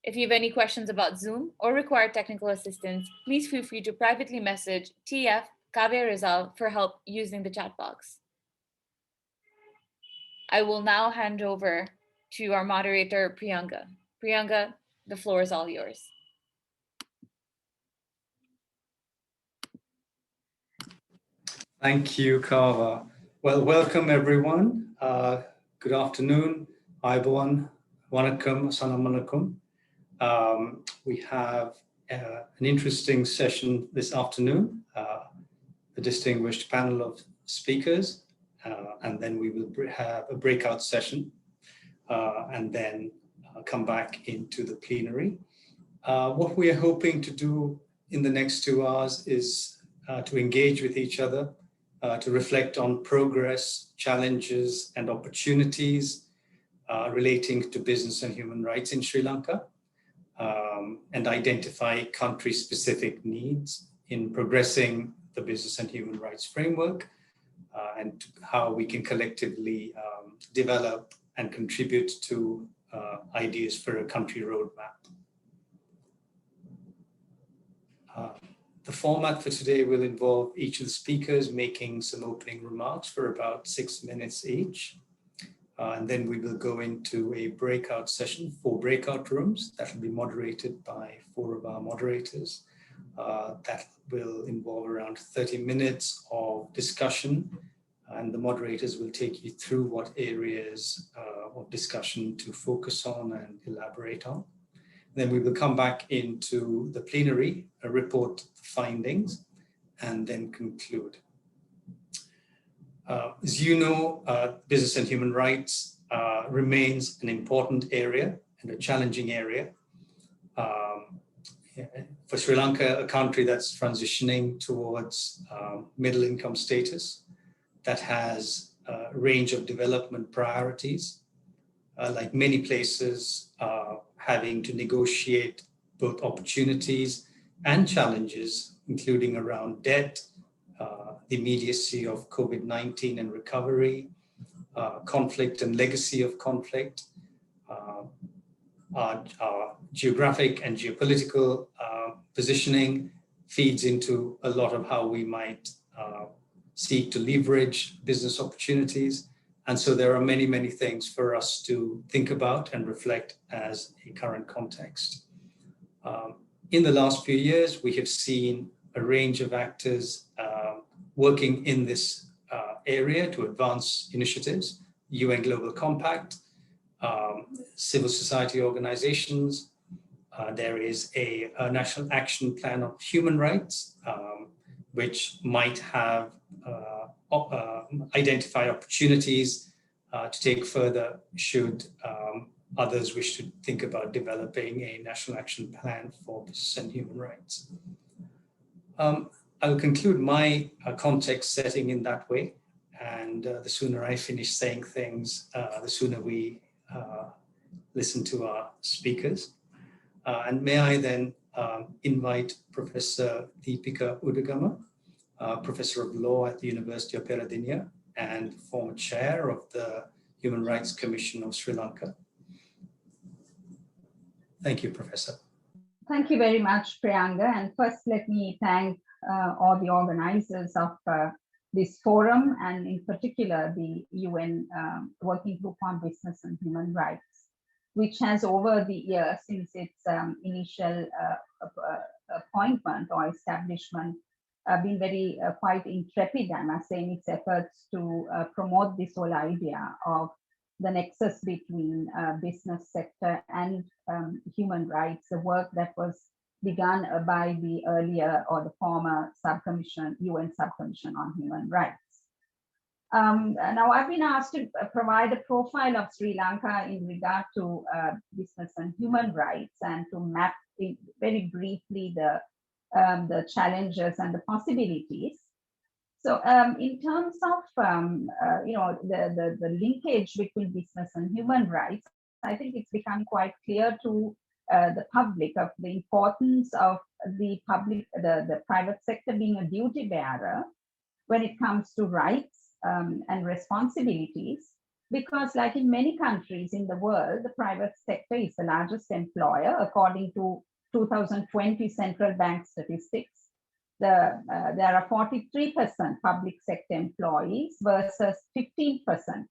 If you have any questions about Zoom or require technical assistance, please feel free to privately message TF Kavya Rizal for help using the chat box. I will now hand over to our moderator, Priyanka. Priyanka, the floor is all yours. Thank you, Kava. Well, welcome everyone. Good afternoon. Aibawan, Wanakkam, Assalamualaikum. We have an interesting session this afternoon, a distinguished panel of speakers, and then we will have a breakout session, and then come back into the plenary. What we are hoping to do in the next 2 hours is to engage with each other, to reflect on progress, challenges, and opportunities relating to business and human rights in Sri Lanka, and identify country-specific needs in progressing the business and human rights framework, and how we can collectively develop and contribute to ideas for a country roadmap. The format for today will involve each of the speakers making some opening remarks for about 6 minutes each. And then we will go into a breakout session, 4 breakout rooms that will be moderated by 4 of our moderators. That will involve around 30 minutes of discussion, and the moderators will take you through what areas of discussion to focus on and elaborate on. Then we will come back into the plenary, report the findings, and then conclude. As you know, business and human rights remains an important area and a challenging area. For Sri Lanka, a country that's transitioning towards middle income status, that has a range of development priorities, like many places, having to negotiate both opportunities and challenges, including around debt, the immediacy of COVID-19 and recovery, conflict and legacy of conflict, our geographic and geopolitical positioning feeds into a lot of how we might seek to leverage business opportunities. And so there are many, many things for us to think about and reflect as a current context. In the last few years, we have seen a range of actors working in this area to advance initiatives, UN Global Compact, civil society organizations. There is a National Action Plan on Human Rights, which might have identify opportunities to take further should others wish to think about developing a national action plan for business and human rights. I will conclude my context setting in that way, and the sooner I finish saying things, the sooner we listen to our speakers. And may I then invite Professor Deepika Udagama, Professor of Law at the University of Peradeniya and former chair of the Human Rights Commission of Sri Lanka. Thank you, Professor. Thank you very much, Priyanka. And first, let me thank all the organizers of this forum, and in particular, the UN Working Group on Business and Human Rights, which has over the years since its initial appointment or establishment been very quite intrepid, I must say, in its efforts to promote this whole idea of the nexus between business sector and human rights, the work that was begun by the earlier or the former subcommission, UN subcommission on human rights. Now I've been asked to provide a profile of Sri Lanka in regard to business and human rights, and to map very briefly the challenges and the possibilities. So in terms of the linkage between business and human rights, I think it's become quite clear to the public of the importance of the private sector being a duty bearer when it comes to rights and responsibilities, because like in many countries in the world, the private sector is the largest employer according to 2020 central bank statistics. There are 43% public sector employees versus 15%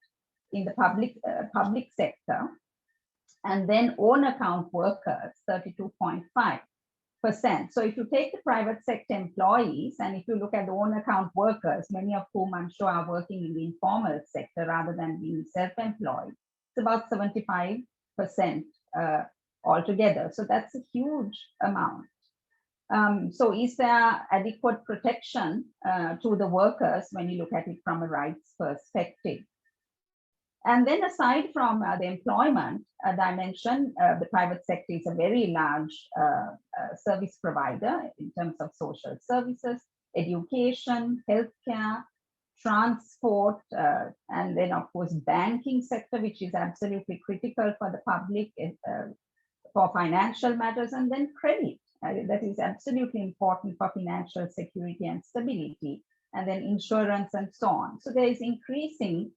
in the public sector, and then own account workers 32.5%. So if you take the private sector employees and if you look at the own account workers, many of whom I'm sure are working in the informal sector rather than being self-employed, it's about 75% altogether. So that's a huge amount. So is there adequate protection to the workers when you look at it from a rights perspective? And then aside from the employment dimension, the private sector is a very large service provider in terms of social services, education, healthcare, transport, and then of course banking sector, which is absolutely critical for the public for financial matters, and then credit. That is absolutely important for financial security and stability, and then insurance and so on. So there is increasing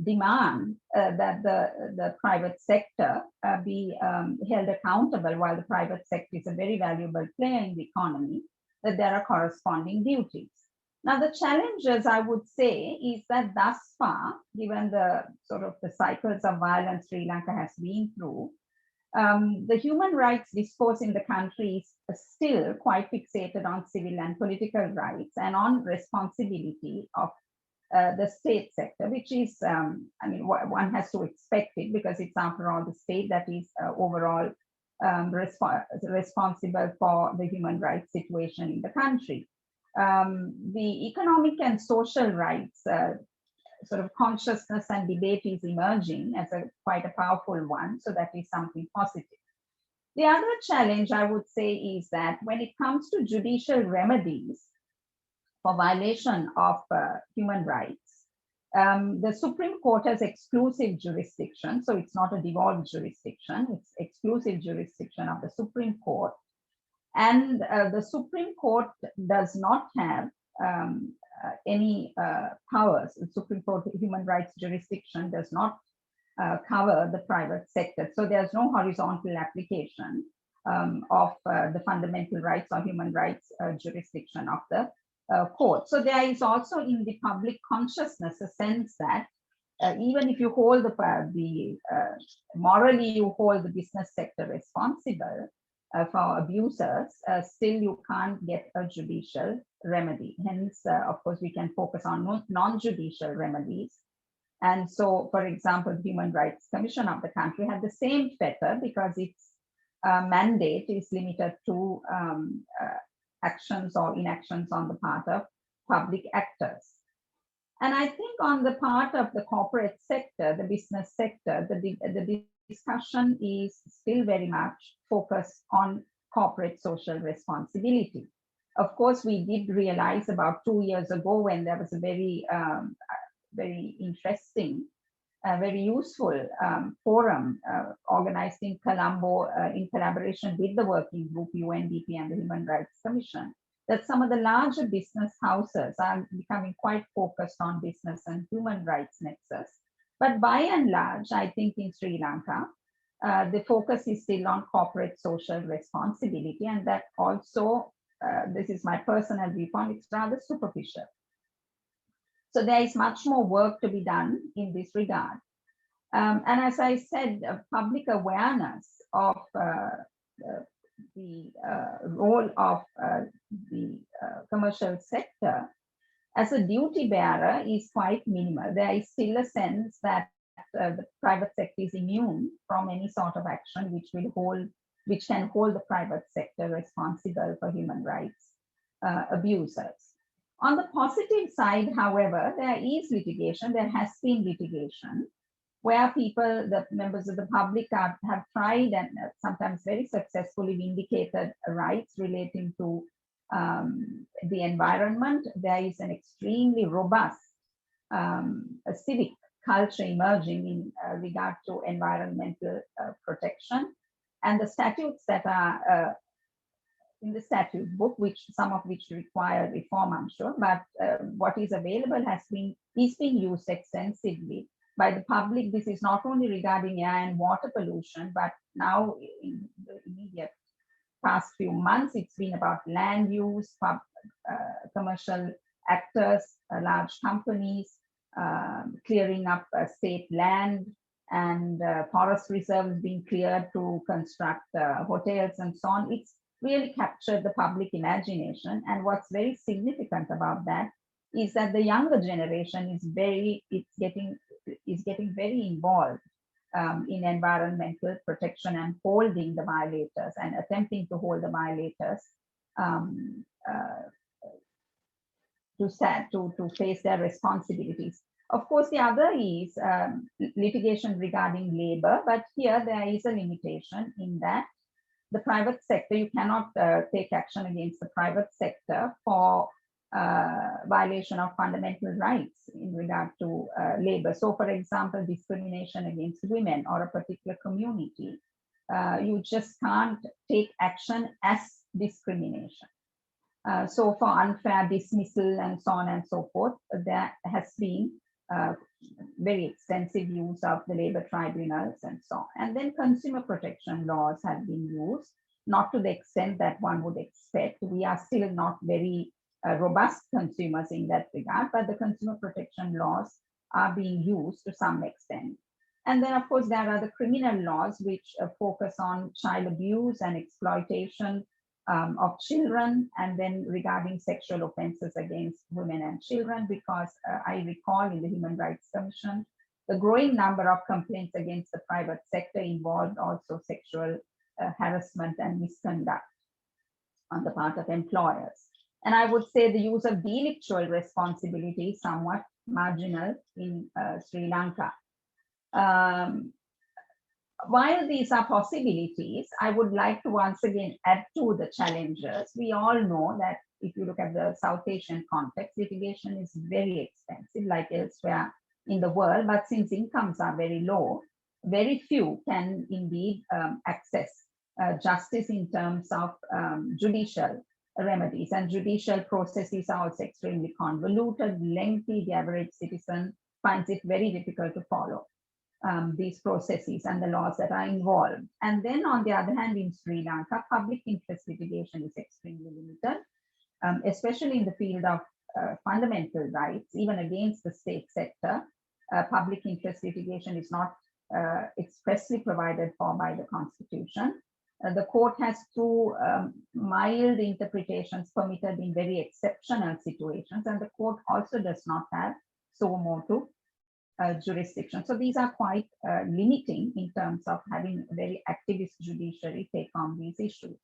demand that the private sector be held accountable, while the private sector is a very valuable player in the economy, that there are corresponding duties. Now, the challenges I would say is that thus far, given the sort of the cycles of violence Sri Lanka has been through, the human rights discourse in the country is still quite fixated on civil and political rights and on responsibility of the state sector, which is, I mean, one has to expect it because it's after all the state that is overall responsible for the human rights situation in the country. The economic and social rights sort of consciousness and debate is emerging as quite a powerful one, so that is something positive. The other challenge I would say is that when it comes to judicial remedies for violation of human rights, the Supreme Court has exclusive jurisdiction, so it's not a devolved jurisdiction, it's exclusive jurisdiction of the Supreme Court. And the Supreme Court does not have any powers. The Supreme Court human rights jurisdiction does not cover the private sector. So there's no horizontal application of the fundamental rights or human rights jurisdiction of the court. So there is also in the public consciousness a sense that even if you hold morally you hold the business sector responsible for abusers, still you can't get a judicial remedy. Hence, of course, we can focus on non-judicial remedies. And so, for example, the Human Rights Commission of the country had the same fetter because its mandate is limited to actions or inactions on the part of public actors. And I think on the part of the corporate sector, the business sector, the discussion is still very much focused on corporate social responsibility. Of course, we did realize about 2 years ago when there was a very, very interesting, very useful forum organized in Colombo in collaboration with the working group UNDP and the Human Rights Commission, that some of the larger business houses are becoming quite focused on business and human rights nexus. But by and large, I think in Sri Lanka, the focus is still on corporate social responsibility, and that also, this is my personal viewpoint, it's rather superficial. So there is much more work to be done in this regard. And as I said, public awareness of the role of the commercial sector as a duty bearer is quite minimal. There is still a sense that the private sector is immune from any sort of action which can hold the private sector responsible for human rights abusers. On the positive side, however, there is litigation. There has been litigation where people, the members of the public have tried and sometimes very successfully vindicated rights relating to the environment. There is an extremely robust civic culture emerging in regard to environmental protection. And the statutes that are in the statute book, some of which require reform, I'm sure, but what is available is being used extensively by the public. This is not only regarding air and water pollution, but now in the immediate past few months, it's been about land use, commercial actors, large companies, clearing up state land, and forest reserves being cleared to construct hotels and so on. It's really captured the public imagination. And what's very significant about that is that the younger generation is getting very involved in environmental protection and holding the violators and attempting to hold the violators to face their responsibilities. Of course, the other is litigation regarding labor, but here there is a limitation in that the private sector, you cannot take action against the private sector for violation of fundamental rights in regard to labor. So, for example, discrimination against women or a particular community, you just can't take action as discrimination. So for unfair dismissal and so on and so forth, there has been very extensive use of the labor tribunals and so on. And then consumer protection laws have been used, not to the extent that one would expect. We are still not very robust consumers in that regard, but the consumer protection laws are being used to some extent. And then, of course, there are the criminal laws which focus on child abuse and exploitation of children, and then regarding sexual offenses against women and children, because I recall in the Human Rights Commission, the growing number of complaints against the private sector involved also sexual harassment and misconduct on the part of employers. And I would say the use of delictual responsibility is somewhat marginal in Sri Lanka. While these are possibilities, I would like to once again add to the challenges. We all know that if you look at the South Asian context, litigation is very expensive, like elsewhere in the world. But since incomes are very low, very few can indeed access justice in terms of judicial remedies. And judicial processes are also extremely convoluted, lengthy. The average citizen finds it very difficult to follow these processes and the laws that are involved. And then on the other hand, in Sri Lanka, public interest litigation is extremely limited, especially in the field of fundamental rights, even against the state sector. Public interest litigation is not expressly provided for by the Constitution. The court has, through mild interpretations, permitted in very exceptional situations, and the court also does not have suo motu jurisdiction. So these are quite limiting in terms of having a very activist judiciary take on these issues.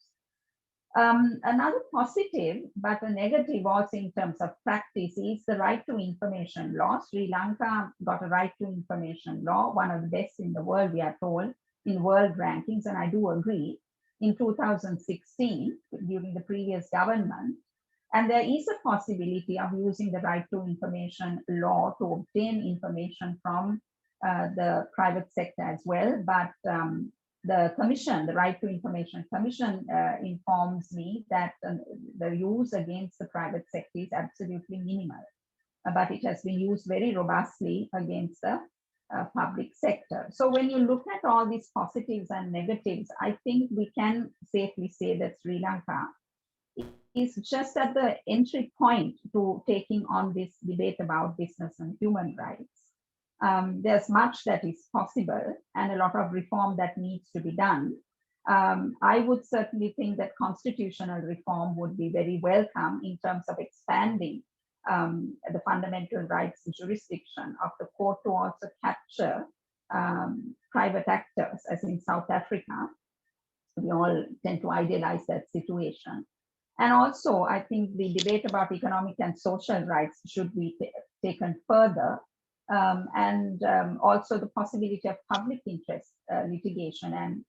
Another positive, but a negative also in terms of practice, is the right to information law. Sri Lanka got a right to information law, one of the best in the world, we are told, in world rankings, and I do agree. In 2016, during the previous government, and there is a possibility of using the right to information law to obtain information from the private sector as well. But the commission, the Right to Information Commission, informs me that the use against the private sector is absolutely minimal, but it has been used very robustly against the public sector. So when you look at all these positives and negatives, I think we can safely say that Sri Lanka is just at the entry point to taking on this debate about business and human rights. There's much that is possible and a lot of reform that needs to be done. I would certainly think that constitutional reform would be very welcome in terms of expanding the fundamental rights jurisdiction of the court to also capture private actors, as in South Africa. We all tend to idealize that situation. And also, I think the debate about economic and social rights should be taken further. Also the possibility of public interest litigation and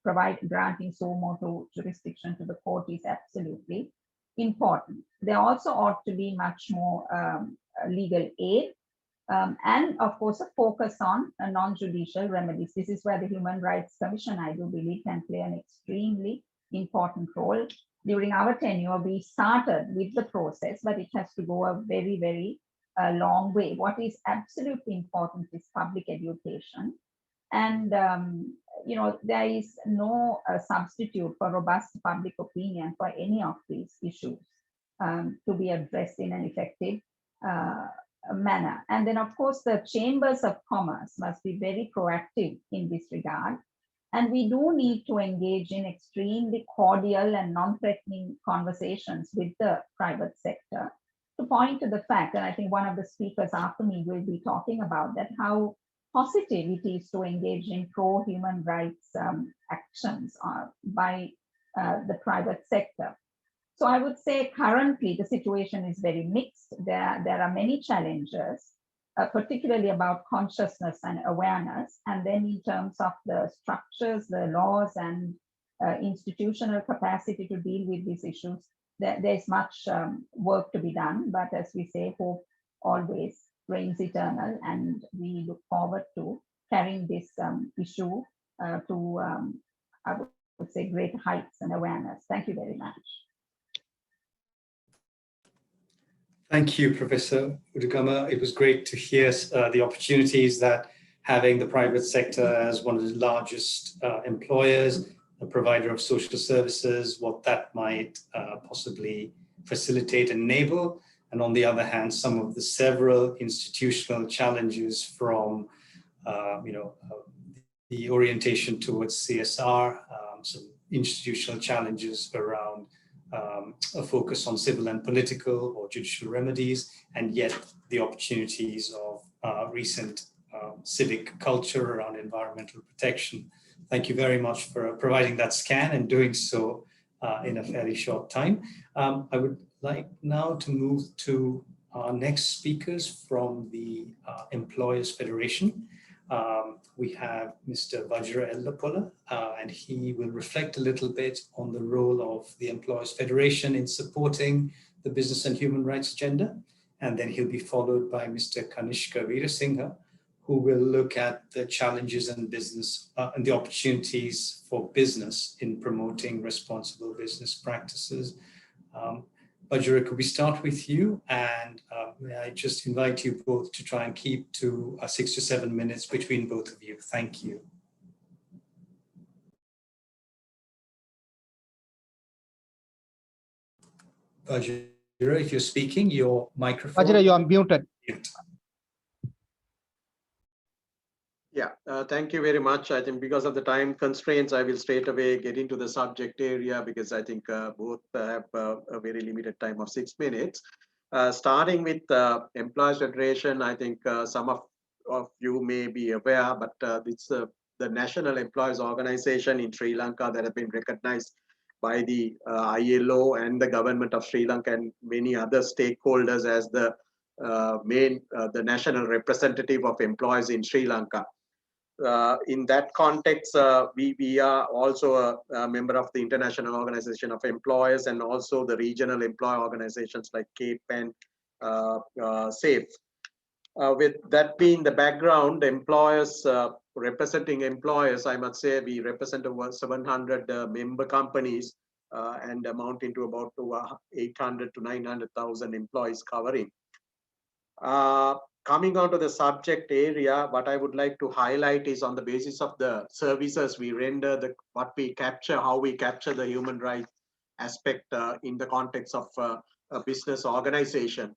granting suo motu jurisdiction to the court is absolutely important. There also ought to be much more legal aid and of course a focus on non-judicial remedies. This is where the Human Rights Commission, I do believe, can play an extremely important role. During our tenure, we started with the process, but it has to go a very, very a long way. What is absolutely important is public education. And, there is no substitute for robust public opinion for any of these issues to be addressed in an effective manner. And then, of course, the chambers of commerce must be very proactive in this regard. And we do need to engage in extremely cordial and non-threatening conversations with the private sector to point to the fact, and I think one of the speakers after me will be talking about that, how positive it is to engage in pro-human rights actions by the private sector. So I would say currently the situation is very mixed. There are many challenges, particularly about consciousness and awareness. And then in terms of the structures, the laws and institutional capacity to deal with these issues, there's much work to be done. But as we say, hope always reigns eternal. And we look forward to carrying this issue to, I would say, great heights and awareness. Thank you very much. Thank you, Professor Udugama. It was great to hear the opportunities that having the private sector as one of the largest employers, a provider of social services, what that might possibly facilitate and enable. And on the other hand, some of the several institutional challenges from, the orientation towards CSR, some institutional challenges around a focus on civil and political or judicial remedies, and yet the opportunities of recent civic culture around environmental protection. Thank you very much for providing that scan and doing so in a fairly short time. I would like now to move to our next speakers from the Employers Federation. We have Mr. Vajra Ellapola, and he will reflect a little bit on the role of the Employers Federation in supporting the business and human rights agenda. And then he'll be followed by Mr. Kanishka Veerasinghe, who will look at the challenges in business and the opportunities for business in promoting responsible business practices. Vajra, could we start with you? And may I just invite you both to try and keep to 6 to 7 minutes between both of you. Thank you. Vajra, if you're speaking, your microphone. Vajra, you are muted. Yeah, thank you very much. I think because of the time constraints, I will straight away get into the subject area because I think both have a very limited time of 6 minutes. Starting with Employers Federation, I think some of you may be aware, but it's the National Employers Organization in Sri Lanka that have been recognized by the ILO and the government of Sri Lanka and many other stakeholders as the the national representative of employees in Sri Lanka. In that context, we are also a member of the International Organization of Employers and also the regional employer organizations like CAPE and SAFE. With that being the background, employers representing employers, I must say we represent over 700 member companies and amounting to about 800 to 900,000 employees covering. Coming on to the subject area, what I would like to highlight is on the basis of the services we render, what we capture, how we capture the human rights aspect in the context of a business organization.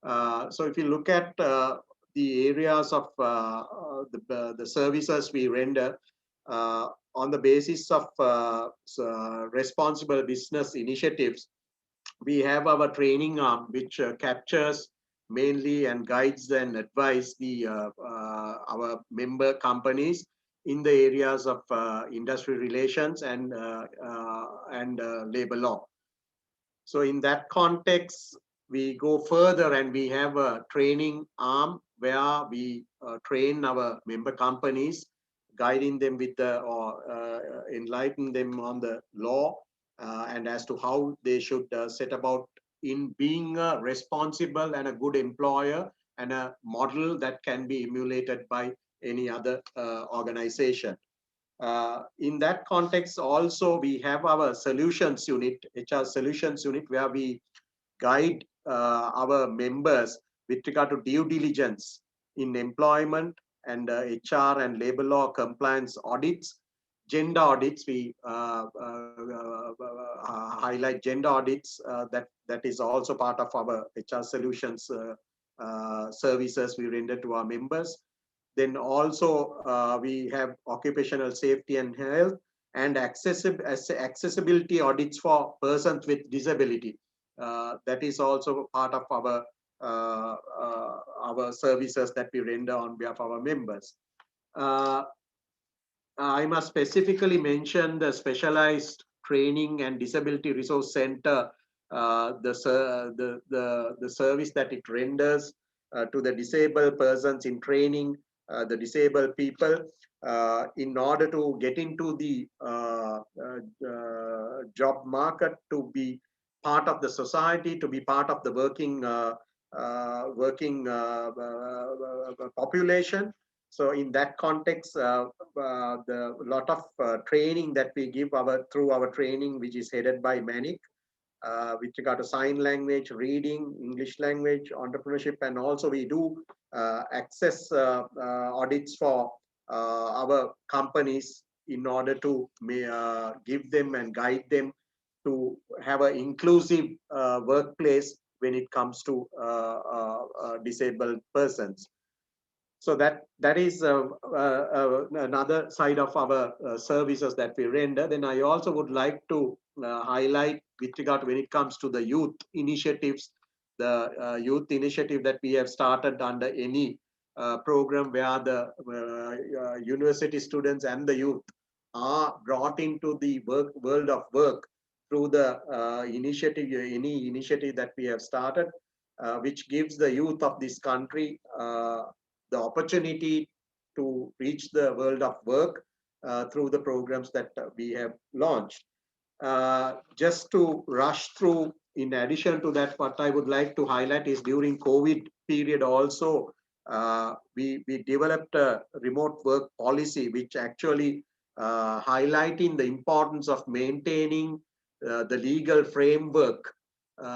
So if you look at the areas of the services we render on the basis of responsible business initiatives, we have our training arm, which captures mainly and guides and advise our member companies in the areas of industry relations and labor law. So in that context, we go further and we have a training arm where we train our member companies, guiding them with or enlighten them on the law and as to how they should set about in being a responsible and a good employer and a model that can be emulated by any other organization. In that context, also, we have our solutions unit, HR solutions unit, where we guide our members with regard to due diligence in employment and HR and labor law compliance audits. Gender audits, we highlight gender audits, that is also part of our HR solutions services we render to our members. Then also we have occupational safety and health and accessibility audits for persons with disability. That is also part of our services that we render on behalf of our members. I must specifically mention the specialized training and disability resource center, the service that it renders to the disabled persons in training, the disabled people, in order to get into the job market, to be part of the society, to be part of the working population. So in that context, the lot of training that we give through our training, which is headed by Manik, with regard to sign language, reading, English language, entrepreneurship, and also we do access audits for our companies in order to give them and guide them to have an inclusive workplace when it comes to disabled persons. So that is another side of our services that we render. Then I also would like to highlight with regard to when it comes to the youth initiatives, the youth initiative that we have started under any program where the university students and the youth are brought into the world of work through the any initiative that we have started, which gives the youth of this country the opportunity to reach the world of work through the programs that we have launched. Just to rush through, in addition to that, what I would like to highlight is during COVID period also, we developed a remote work policy, which actually highlighting the importance of maintaining the legal framework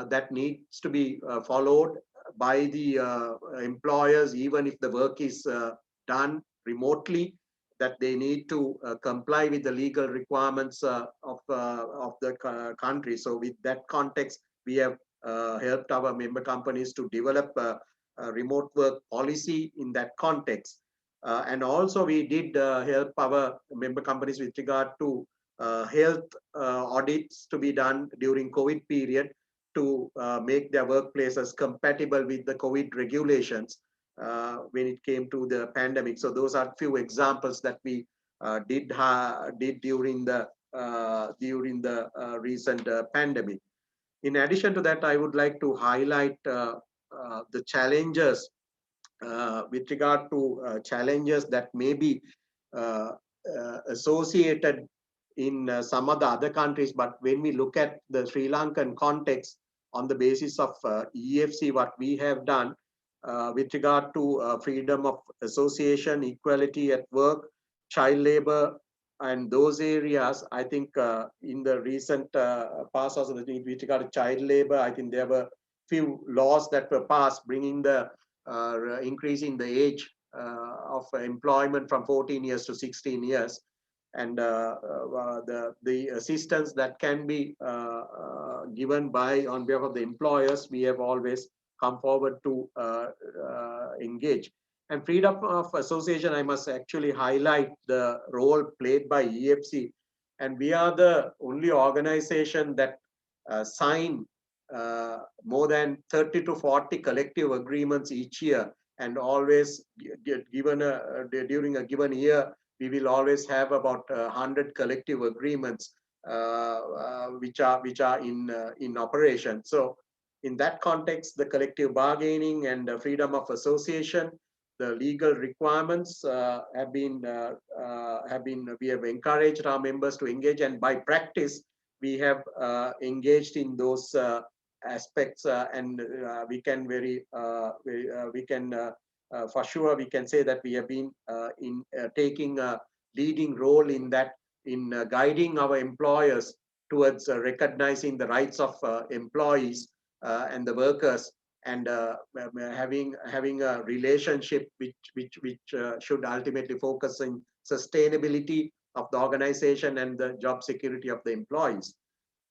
that needs to be followed by the employers, even if the work is done remotely, that they need to comply with the legal requirements of the country. So with that context, we have helped our member companies to develop a remote work policy in that context. And also we did help our member companies with regard to health audits to be done during COVID period, to make their workplaces compatible with the COVID regulations when it came to the pandemic. So those are few examples that we did during the recent pandemic. In addition to that, I would like to highlight the challenges with regard to challenges that may be associated in some of the other countries. But when we look at the Sri Lankan context, on the basis of EFC, what we have done with regard to freedom of association, equality at work, child labor, and those areas, I think in the recent past also with regard to child labor, I think there were few laws that were passed bringing the increasing the age of employment from 14 years to 16 years. And the assistance that can be given by on behalf of the employers, we have always come forward to engage. And freedom of association, I must actually highlight the role played by EFC. And we are the only organization that sign more than 30 to 40 collective agreements each year, and always given during a given year, we will always have about 100 collective agreements which are in operation. So in that context, the collective bargaining and the freedom of association, the legal requirements we have encouraged our members to engage, and by practice we have engaged in those aspects, and we can for sure we can say that we have been in taking a leading role in that, in guiding our employers towards recognizing the rights of employees and the workers, and having a relationship which should ultimately focus on sustainability of the organization and the job security of the employees.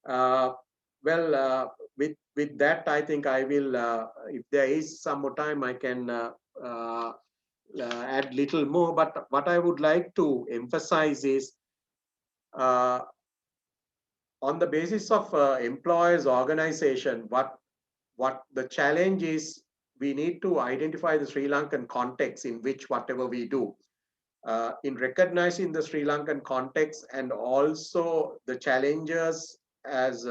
Uh, well, with that, I think I will. If there is some more time, I can uh, add little more. But what I would like to emphasize is, uh, on the basis of employers organization, what the challenge is, we need to identify the Sri Lankan context in which whatever we do. In recognizing the Sri Lankan context and also the challenges as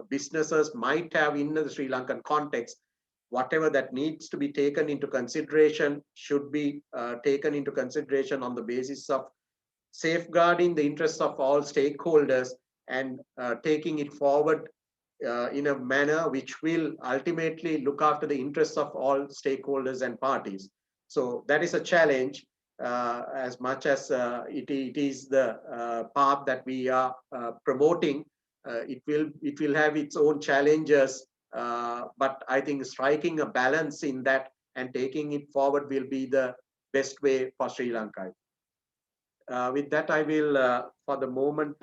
businesses might have in the Sri Lankan context, whatever that needs to be taken into consideration should be taken into consideration on the basis of safeguarding the interests of all stakeholders and taking it forward in a manner which will ultimately look after the interests of all stakeholders and parties. So that is a challenge, as much as it is the path that we are promoting. It will have its own challenges, but I think striking a balance in that and taking it forward will be the best way for Sri Lanka. With that, I will, for the moment,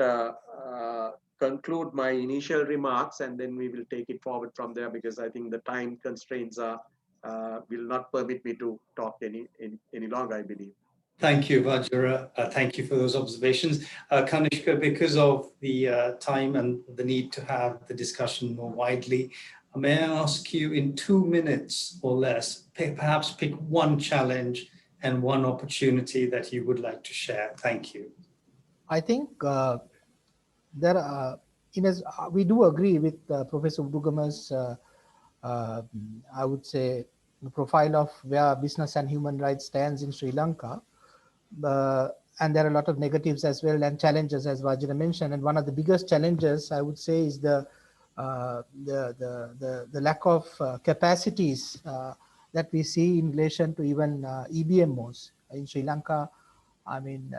conclude my initial remarks, and then we will take it forward from there, because I think the time constraints will not permit me to talk any longer, I believe. Thank you, Vajra. Thank you for those observations. Kanishka, because of the time and the need to have the discussion more widely, may I ask you in 2 minutes or less, perhaps pick one challenge and one opportunity that you would like to share. Thank you. I think there we do agree with Professor Udugama's, I would say, the profile of where business and human rights stands in Sri Lanka. And there are a lot of negatives as well and challenges, as Vajra mentioned. And one of the biggest challenges, I would say, is the lack of capacities that we see in relation to even EBMOs in Sri Lanka. I mean,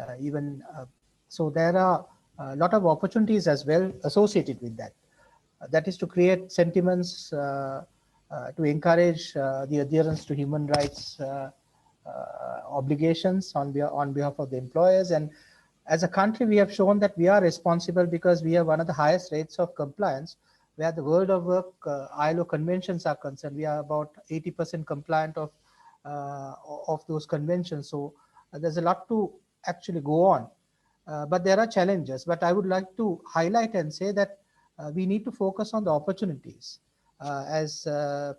so there are a lot of opportunities as well associated with that. That is to create sentiments to encourage the adherence to human rights obligations on behalf of the employers. And as a country, we have shown that we are responsible because we have one of the highest rates of compliance where the world of work ILO conventions are concerned. We are about 80% compliant of those conventions. So there's a lot to actually go on. But there are challenges. But I would like to highlight and say that we need to focus on the opportunities. As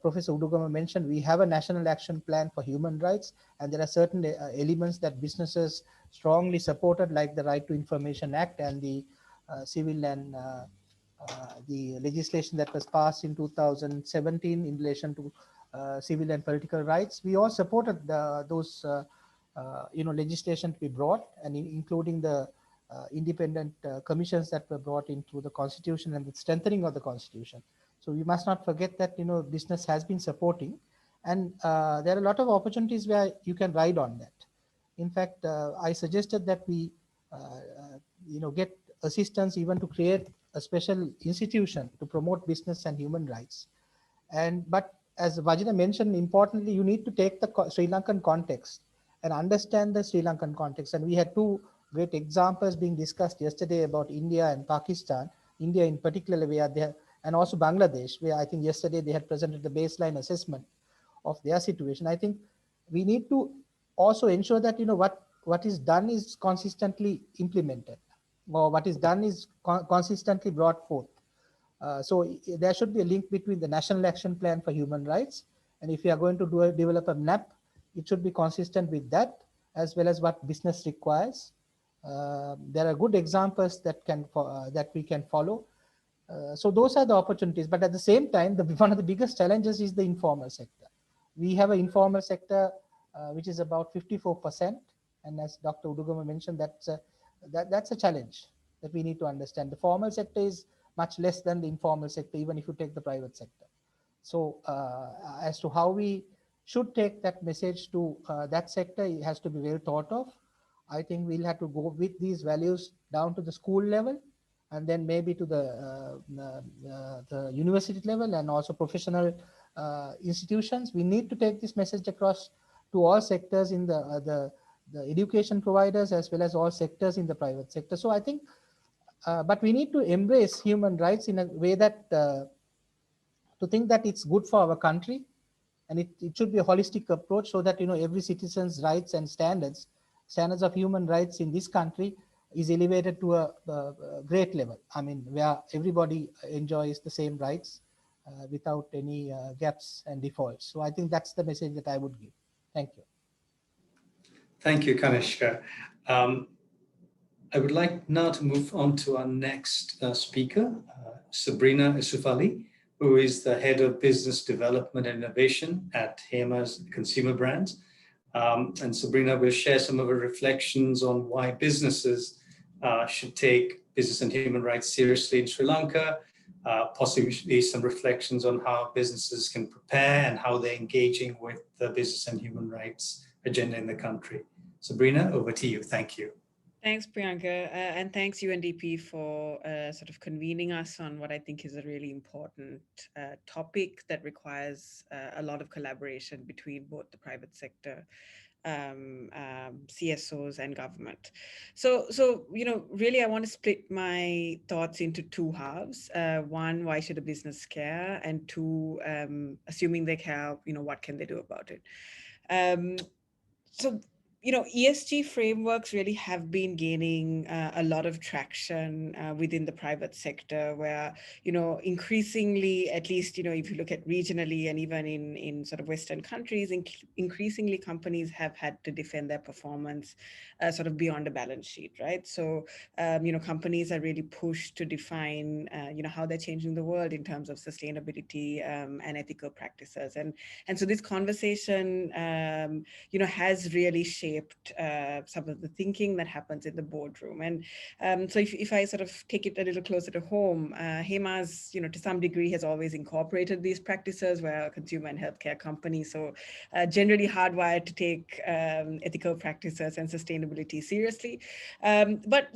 Professor Udugama mentioned, we have a national action plan for human rights, and there are certain elements that businesses strongly supported, like the Right to Information Act and the civil and the legislation that was passed in 2017 in relation to civil and political rights. We all supported those legislation to be brought, and including the independent commissions that were brought into the constitution and the strengthening of the constitution. So we must not forget that business has been supporting, and there are a lot of opportunities where you can ride on that. In fact, I suggested that we get assistance even to create a special institution to promote business and human rights. But as Vajra mentioned, importantly, you need to take the Sri Lankan context and understand the Sri Lankan context. And we had two great examples being discussed yesterday about India and Pakistan. India in particular, where they and also Bangladesh, where I think yesterday they had presented the baseline assessment of their situation. I think we need to also ensure that what is done is consistently implemented, or what is done is consistently brought forth. So there should be a link between the National Action Plan for Human Rights, and if you are going to develop a NAP, it should be consistent with that, as well as what business requires. There are good examples that we can follow. So those are the opportunities. But at the same time, one of the biggest challenges is the informal sector. We have an informal sector which is about 54%, and as Dr. Udugama mentioned, that's a challenge that we need to understand. The formal sector is much less than the informal sector, even if you take the private sector. So as to how we should take that message to that sector, it has to be well thought of. I think we'll have to go with these values down to the school level, and then maybe to the university level, and also professional institutions. We need to take this message across to all sectors in the education providers as well as all sectors in the private sector. So I think, but we need to embrace human rights in a way that to think that it's good for our country, and it should be a holistic approach so that every citizen's rights and standards of human rights in this country is elevated to a great level. I mean, where everybody enjoys the same rights without any gaps and defaults. So I think that's the message that I would give. Thank you. Thank you, Kanishka. I would like now to move on to our next speaker, Sabrina Isufali, who is the Head of Business Development and Innovation at HEMA's Consumer Brands. And Sabrina will share some of her reflections on why businesses should take business and human rights seriously in Sri Lanka, possibly some reflections on how businesses can prepare and how they're engaging with the business and human rights agenda in the country. Sabrina, over to you. Thank you. Thanks, Priyanka, and thanks UNDP for sort of convening us on what I think is a really important topic that requires a lot of collaboration between both the private sector, CSOs and government. So really I want to split my thoughts into two halves. One, why should a business care? And two, assuming they care, what can they do about it? So ESG frameworks really have been gaining a lot of traction within the private sector, where, increasingly, at least, if you look at regionally and even in sort of Western countries, increasingly companies have had to defend their performance sort of beyond a balance sheet, right? So, companies are really pushed to define, how they're changing the world in terms of sustainability and ethical practices. And so this conversation, has really shaped some of the thinking that happens in the boardroom. And so if I sort of take it a little closer to home, HEMA's, to some degree has always incorporated these practices. We're a consumer and healthcare company, so generally hardwired to take ethical practices and sustainability seriously. But,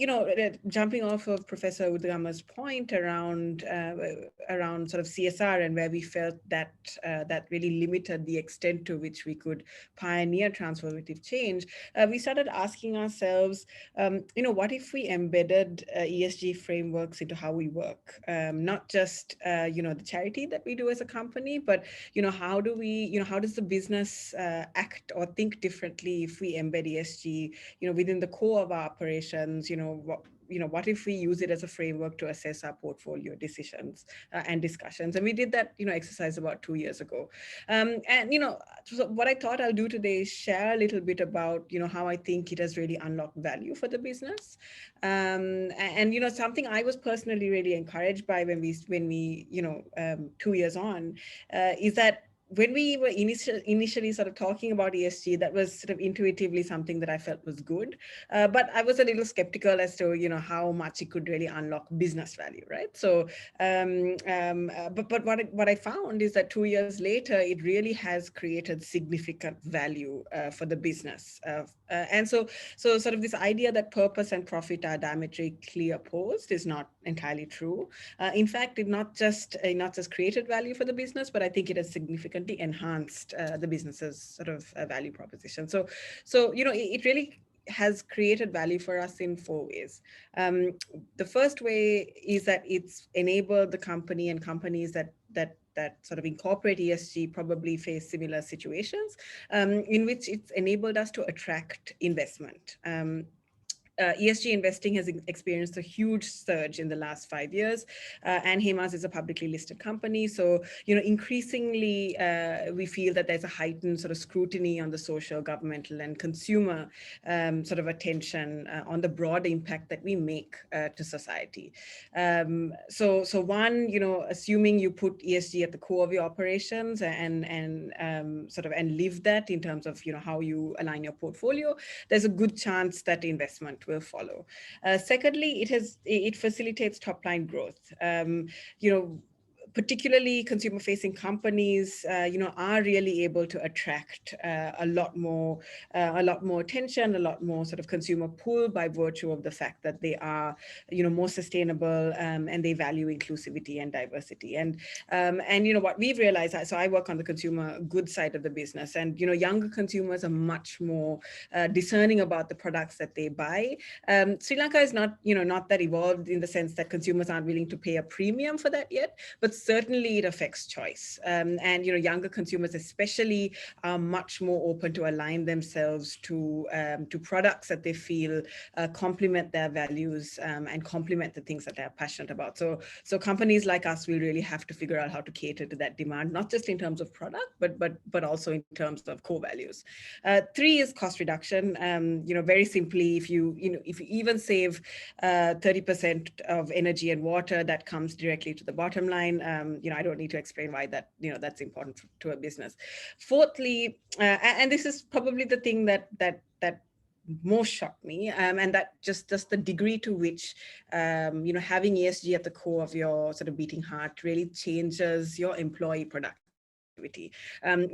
jumping off of Professor Udgama's point around sort of CSR and where we felt that that really limited the extent to which we could pioneer transformative change, we started asking ourselves, what if we embedded ESG frameworks into how we work? Not just, the charity that we do as a company, but, how does the business act or think differently if we embed ESG, within the core of our operations? What if we use it as a framework to assess our portfolio decisions and discussions? And we did that, exercise about 2 years ago. So what I thought I'll do today is share a little bit about, how I think it has really unlocked value for the business. And something I was personally really encouraged by when we 2 years on, is that when we were initially sort of talking about ESG, that was sort of intuitively something that I felt was good. But I was a little skeptical as to, how much it could really unlock business value, right? So, but what I found is that 2 years later, it really has created significant value for the business. And so sort of this idea that purpose and profit are diametrically opposed is not entirely true. In fact, it not just created value for the business, but I think it has significantly enhanced the business's sort of value proposition. So it really has created value for us in 4 ways. The first way is that it's enabled the company and companies that sort of incorporate ESG probably face similar situations, in which it's enabled us to attract investment. ESG investing has experienced a huge surge in the last 5 years, and HEMA's is a publicly listed company. So, increasingly, we feel that there's a heightened sort of scrutiny on the social, governmental, and consumer sort of attention on the broad impact that we make to society. So one, assuming you put ESG at the core of your operations and live that in terms of, how you align your portfolio, there's a good chance that investment will follow. Secondly, it facilitates top line growth. particularly consumer-facing companies, are really able to attract a lot more attention, a lot more sort of consumer pull by virtue of the fact that they are, more sustainable, and they value inclusivity and diversity. And what we've realized, so I work on the consumer goods side of the business, and younger consumers are much more discerning about the products that they buy. Sri Lanka is not that evolved in the sense that consumers aren't willing to pay a premium for that yet, but certainly it affects choice. And younger consumers especially are much more open to align themselves to products that they feel complement their values, and complement the things that they're passionate about. So companies like us will really have to figure out how to cater to that demand, not just in terms of product, but also in terms of core values. 3 is cost reduction. Very simply, if you even save 30% of energy and water, that comes directly to the bottom line. I don't need to explain why that's important to a business. Fourthly, and this is probably the thing that most shocked me, and that just the degree to which having ESG at the core of your sort of beating heart really changes your employee productivity.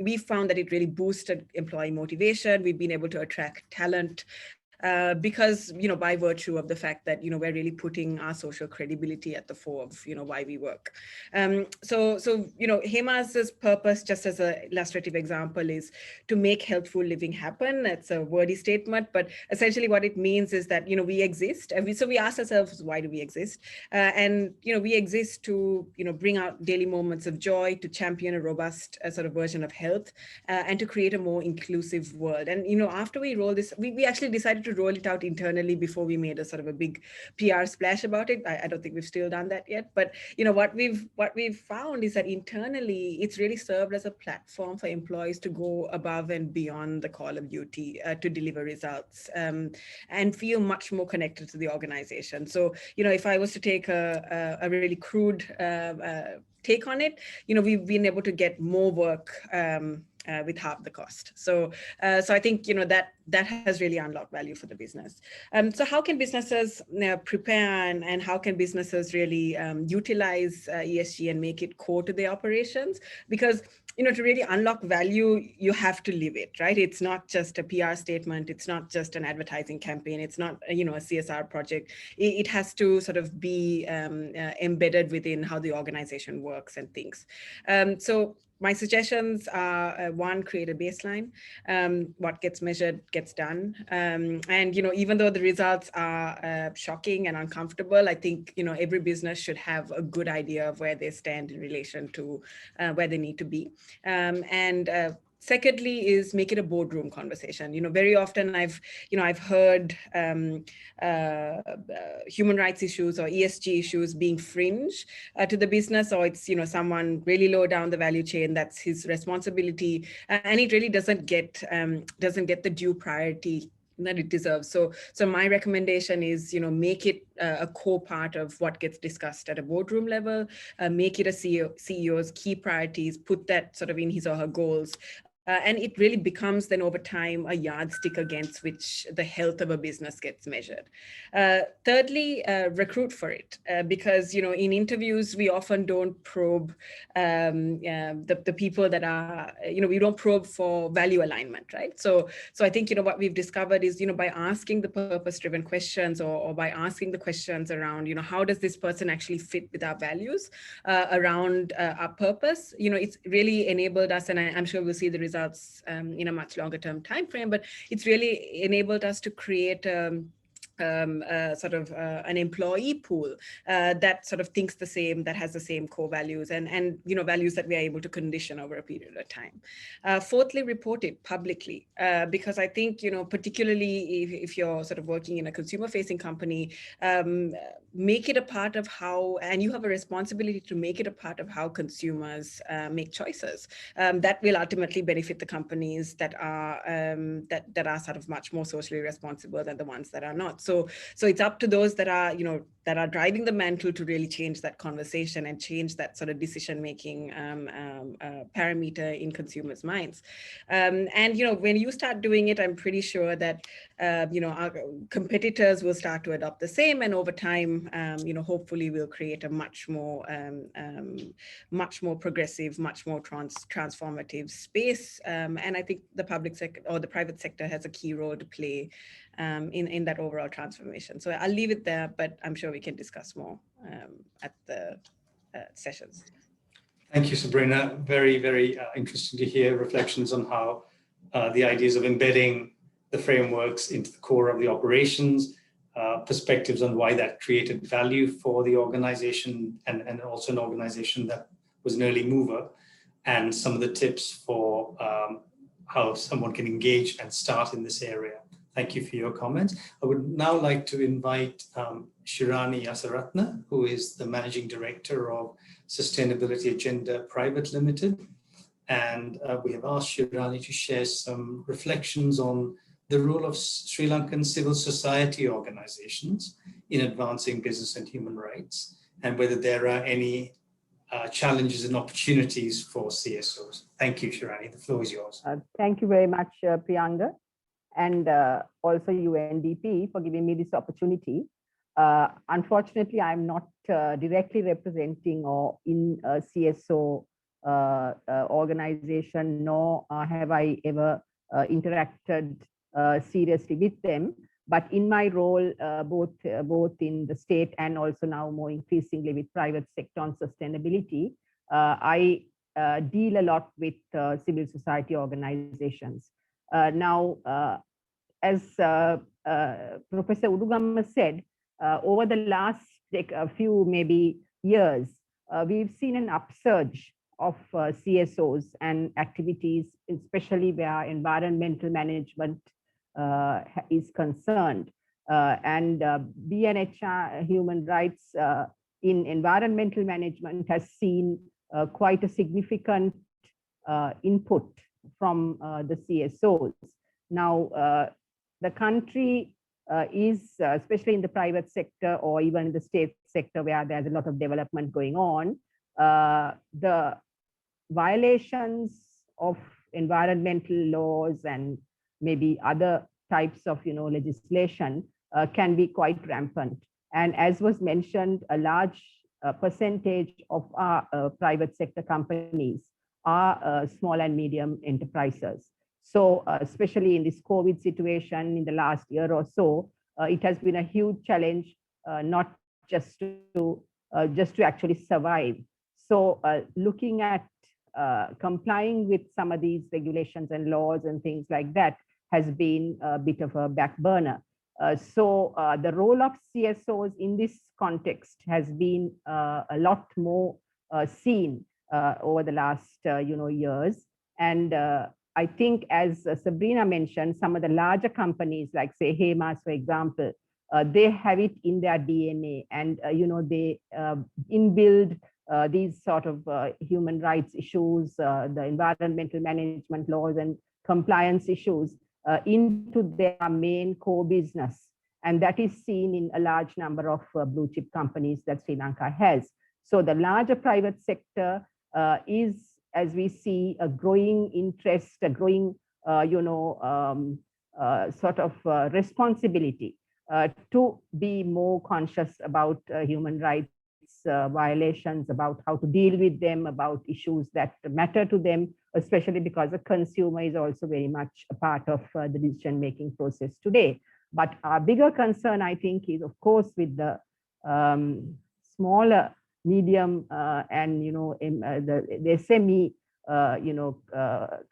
We found that it really boosted employee motivation. We've been able to attract talent because, by virtue of the fact that, we're really putting our social credibility at the fore of, why we work. So Hema's purpose, just as an illustrative example, is to make healthful living happen. It's a wordy statement, but essentially what it means is that, we exist. And so we ask ourselves, why do we exist? And, we exist to, bring out daily moments of joy, to champion a robust sort of version of health, and to create a more inclusive world. And, after we roll this, we actually decided to roll it out internally before we made a sort of a big PR splash about it. I don't think we've still done that yet, but what we've found is that internally it's really served as a platform for employees to go above and beyond the call of duty to deliver results, and feel much more connected to the organization. So if I was to take a really crude take on it, we've been able to get more work with half the cost. So I think that has really unlocked value for the business. So how can businesses prepare and how can businesses really utilize ESG and make it core to their operations? Because to really unlock value, you have to live it, right? It's not just a PR statement. It's not just an advertising campaign. It's not a CSR project. It has to sort of be embedded within how the organization works and thinks. So my suggestions are, 1, create a baseline. What gets measured gets done. And, even though the results are shocking and uncomfortable, I think, every business should have a good idea of where they stand in relation to where they need to be. Secondly is make it a boardroom conversation. Very often I've heard human rights issues or ESG issues being fringe to the business, or it's, someone really low down the value chain, that's his responsibility. And it really doesn't get the due priority that it deserves. So my recommendation is, make it a core part of what gets discussed at a boardroom level, make it a CEO's key priorities, put that sort of in his or her goals. And it really becomes then over time a yardstick against which the health of a business gets measured. Thirdly, recruit for it, because in interviews we often don't probe the people that are, we don't probe for value alignment, right? So I think what we've discovered is by asking the purpose-driven questions or by asking the questions around how does this person actually fit with our values around our purpose, it's really enabled us, and I'm sure we'll see the results in a much longer term time frame, but it's really enabled us to create sort of an employee pool that sort of thinks the same, that has the same core values and values that we are able to condition over a period of time. Fourthly, report it publicly, because I think particularly if you're sort of working in a consumer facing company, make it a part of how, and you have a responsibility to make it a part of how consumers make choices that will ultimately benefit the companies that are sort of much more socially responsible than the ones that are not. So it's up to those that are, that are driving the mantle to really change that conversation and change that sort of decision-making parameter in consumers' minds. And, when you start doing it, I'm pretty sure that, our competitors will start to adopt the same. And over time, hopefully we'll create a much more progressive, much more transformative space. And I think the public sector or the private sector has a key role to play in that overall transformation. So I'll leave it there, but I'm sure we can discuss more at the sessions. Thank you, Sabrina. Very, very interesting to hear reflections on how the ideas of embedding the frameworks into the core of the operations, perspectives on why that created value for the organization and also an organization that was an early mover, and some of the tips for how someone can engage and start in this area. Thank you for your comments. I would now like to invite Shirani Asaratna, who is the Managing Director of Sustainability Agenda Private Limited. And we have asked Shirani to share some reflections on the role of Sri Lankan civil society organizations in advancing business and human rights, and whether there are any challenges and opportunities for CSOs. Thank you, Shirani. The floor is yours. Thank you very much, Priyanka, and also UNDP for giving me this opportunity. Unfortunately, I'm not directly representing or in a CSO organization, nor have I ever interacted seriously with them. But in my role, both in the state and also now more increasingly with private sector on sustainability, I deal a lot with civil society organizations. Now, as Professor Udugama said, over the last few maybe years, we've seen an upsurge of CSOs and activities, especially where environmental management is concerned. And BNHR human rights in environmental management has seen quite a significant input from the CSOs. Now, the country is, especially in the private sector or even in the state sector where there's a lot of development going on, the violations of environmental laws and maybe other types of legislation can be quite rampant. And as was mentioned, a large percentage of our private sector companies are small and medium enterprises. So especially in this COVID situation in the last year or so, it has been a huge challenge, not just to actually survive. So looking at complying with some of these regulations and laws and things like that has been a bit of a back burner. So the role of CSOs in this context has been a lot more seen over the last years. And I think, as Sabrina mentioned, some of the larger companies like say Hemas, for example, they have it in their DNA, and they inbuild these sort of human rights issues, the environmental management laws and compliance issues into their main core business. And that is seen in a large number of blue chip companies that Sri Lanka has. So the larger private sector is, as we see, a growing interest, a growing, sort of responsibility to be more conscious about human rights violations, about how to deal with them, about issues that matter to them, especially because the consumer is also very much a part of the decision-making process today. But our bigger concern, I think, is of course with the smaller, medium, and the SME,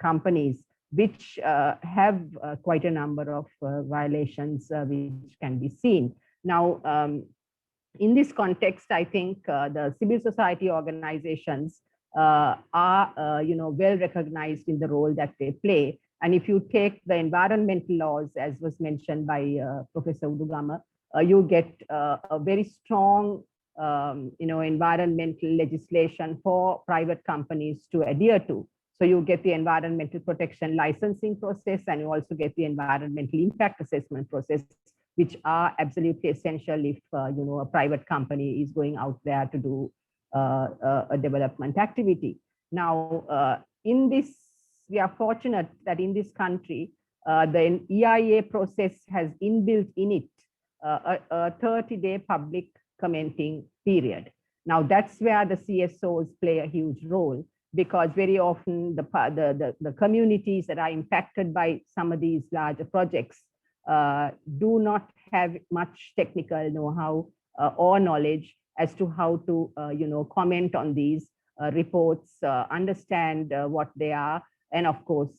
companies, which have quite a number of violations which can be seen. Now, in this context, I think the civil society organizations are, well recognized in the role that they play. And if you take the environmental laws, as was mentioned by Professor Udugama, you get a very strong, environmental legislation for private companies to adhere to. So you get the environmental protection licensing process, and you also get the environmental impact assessment process, which are absolutely essential if a private company is going out there to do a development activity. Now, in this, we are fortunate that in this country, the EIA process has inbuilt in it a 30-day public commenting period. Now, that's where the CSOs play a huge role, because very often the communities that are impacted by some of these larger projects do not have much technical know-how or knowledge as to how to comment on these reports, understand what they are, and of course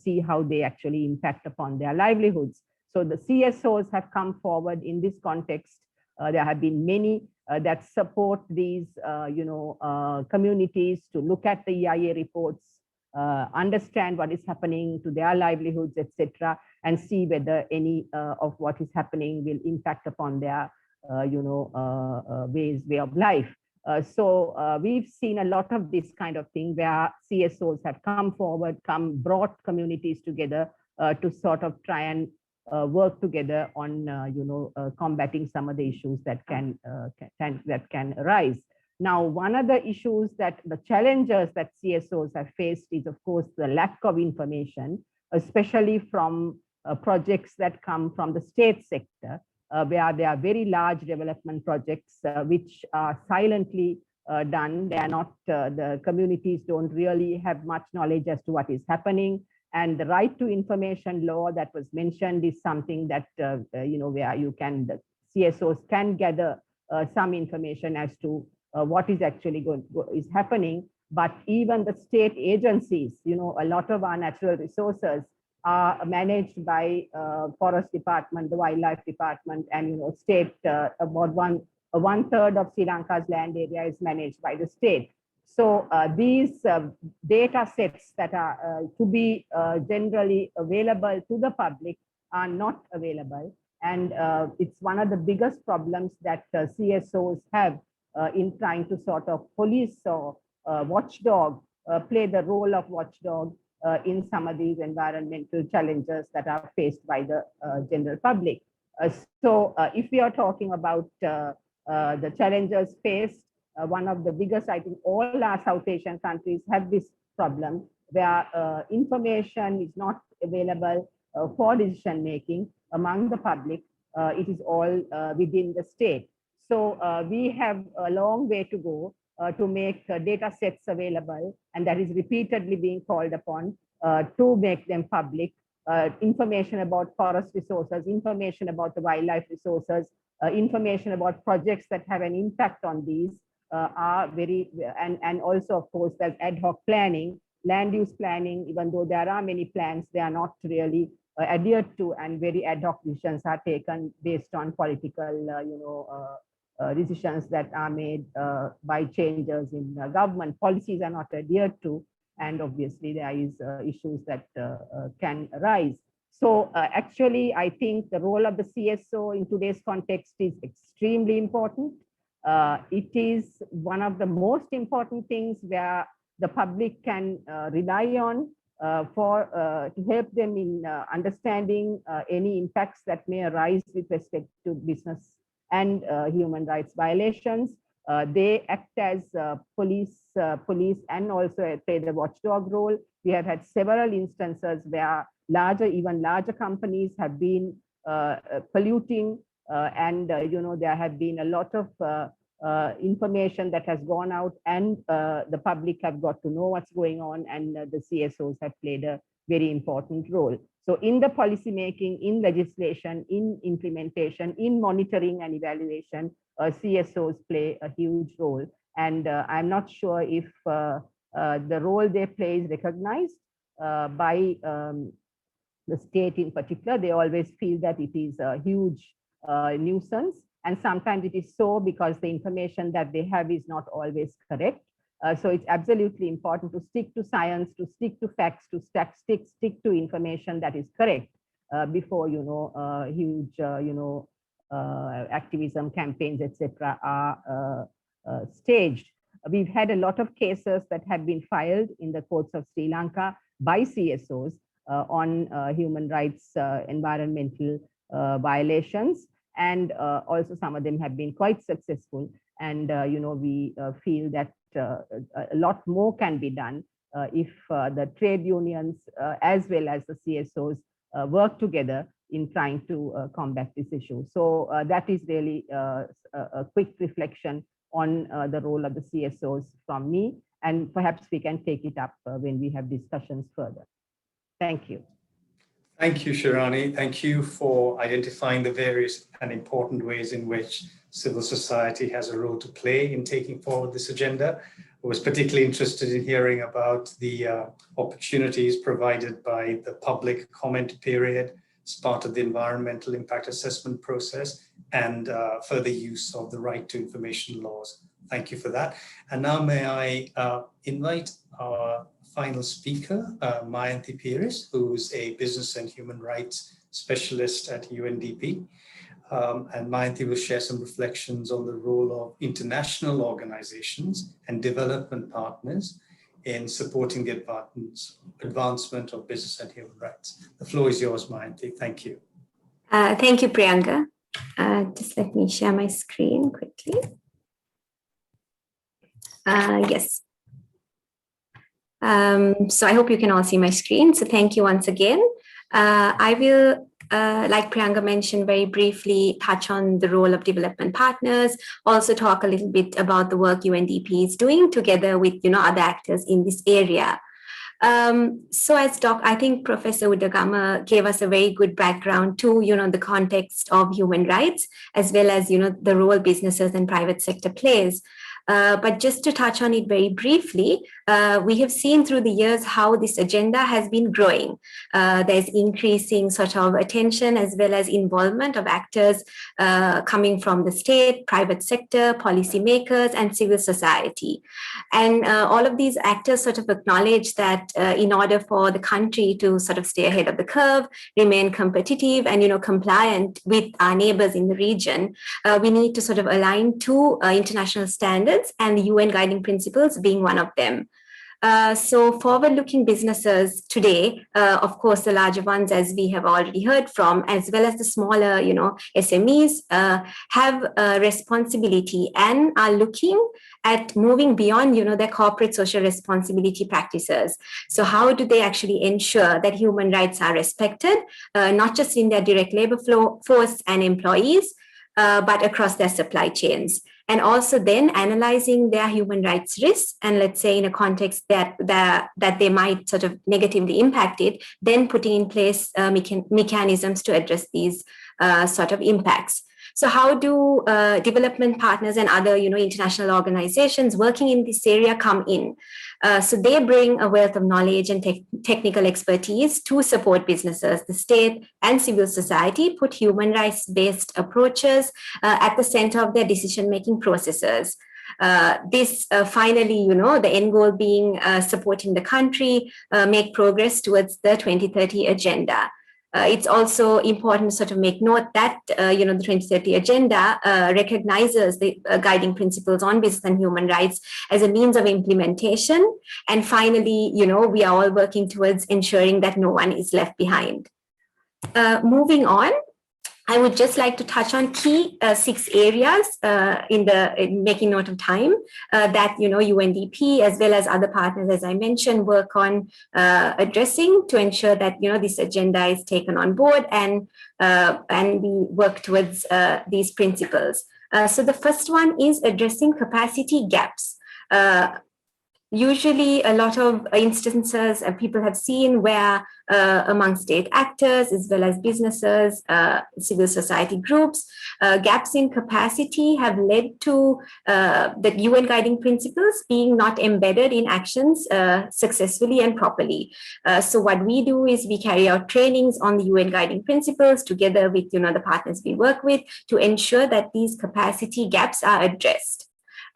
see how they actually impact upon their livelihoods. So the CSOs have come forward in this context. There have been many that support these communities to look at the EIA reports, understand what is happening to their livelihoods, etc., and see whether any of what is happening will impact upon their way of life. So we've seen a lot of this kind of thing where CSOs have come forward, brought communities together to sort of try and work together on combating some of the issues that can arise. Now, one of the issues that the challenges that CSOs have faced is, of course, the lack of information, especially from projects that come from the state sector, where there are very large development projects which are silently done. They are not, the communities don't really have much knowledge as to what is happening. And the right to information law that was mentioned is something that, where the CSOs can gather some information as to what is actually is happening. But even the state agencies, a lot of our natural resources are managed by Forest Department, the Wildlife Department, and state. About one third of Sri Lanka's land area is managed by the state. So these data sets that are to be generally available to the public are not available, and it's one of the biggest problems that CSOs have in trying to sort of police or watchdog, play the role of watchdog in some of these environmental challenges that are faced by the general public. So if we are talking about the challenges faced, one of the biggest, I think all our South Asian countries have this problem where information is not available for decision making among the public. It is all within the state. So we have a long way to go to make data sets available, and that is repeatedly being called upon to make them public. Information about forest resources, information about the wildlife resources, information about projects that have an impact on these are very, and also of course there's ad hoc planning, land use planning. Even though there are many plans, they are not really adhered to, and very ad hoc decisions are taken based on political decisions that are made by changes in government. Policies are not adhered to, and obviously there is issues that can arise. So actually, I think the role of the CSO in today's context is extremely important. It is one of the most important things where the public can rely on to help them in understanding any impacts that may arise with respect to business and human rights violations. They act as police and also play the watchdog role. We have had several instances where even larger companies have been polluting, and there have been a lot of information that has gone out, and the public have got to know what's going on, and the CSOs have played a very important role. So in the policy making, in legislation, in implementation, in monitoring and evaluation, CSOs play a huge role. And I'm not sure if the role they play is recognized by the state in particular. They always feel that it is a huge nuisance. And sometimes it is so because the information that they have is not always correct. So it's absolutely important to stick to science, to stick to facts, to stick to information that is correct before huge activism campaigns, etc., are staged. We've had a lot of cases that have been filed in the courts of Sri Lanka by CSOs on human rights, environmental violations, and also some of them have been quite successful. And we feel that a lot more can be done if the trade unions as well as the CSOs work together in trying to combat this issue. So that is really a quick reflection on the role of the CSOs from me, and perhaps we can take it up when we have discussions further. Thank you. Thank you, Shirani. Thank you for identifying the various and important ways in which civil society has a role to play in taking forward this agenda. I was particularly interested in hearing about the opportunities provided by the public comment period as part of the environmental impact assessment process, and further use of the right to information laws. Thank you for that. And now may I invite our final speaker, Mayanti Pires, who's a business and human rights specialist at UNDP. And Mayanti will share some reflections on the role of international organizations and development partners in supporting the advancement of business and human rights. The floor is yours, Mayanti. Thank you. Thank you, Priyanka. Just let me share my screen quickly. Yes. So I hope you can all see my screen. So thank you once again. I will, like Priyanka mentioned, very briefly touch on the role of development partners, also talk a little bit about the work UNDP is doing together with other actors in this area. So as I think Professor Udagama gave us a very good background to the context of human rights, as well as the role businesses and private sector plays. But just to touch on it very briefly, we have seen through the years how this agenda has been growing. There's increasing sort of attention as well as involvement of actors coming from the state, private sector, policymakers, and civil society. And all of these actors sort of acknowledge that in order for the country to sort of stay ahead of the curve, remain competitive, and compliant with our neighbors in the region, we need to sort of align to international standards, and the UN guiding principles being one of them. So forward-looking businesses today, of course, the larger ones, as we have already heard from, as well as the smaller, SMEs, have a responsibility and are looking at moving beyond, their corporate social responsibility practices. So how do they actually ensure that human rights are respected, not just in their direct labor force and employees, but across their supply chains? And also then analyzing their human rights risks, and let's say in a context that they might sort of negatively impact it, then putting in place mechanisms to address these sort of impacts. So how do development partners and other international organizations working in this area come in? So they bring a wealth of knowledge and technical expertise to support businesses. The state and civil society put human rights-based approaches at the center of their decision-making processes. This finally, the end goal being supporting the country make progress towards the 2030 agenda. It's also important to sort of make note that, the 2030 agenda recognizes the guiding principles on business and human rights as a means of implementation. And finally, we are all working towards ensuring that no one is left behind. Moving on, I would just like to touch on key 6 areas in making note of time that UNDP as well as other partners, as I mentioned, work on addressing to ensure that this agenda is taken on board and we work towards these principles. So the first one is addressing capacity gaps. Usually a lot of instances people have seen where among state actors as well as businesses, civil society groups, gaps in capacity have led to the UN guiding principles being not embedded in actions successfully and properly. So what we do is we carry out trainings on the UN guiding principles together with the partners we work with to ensure that these capacity gaps are addressed.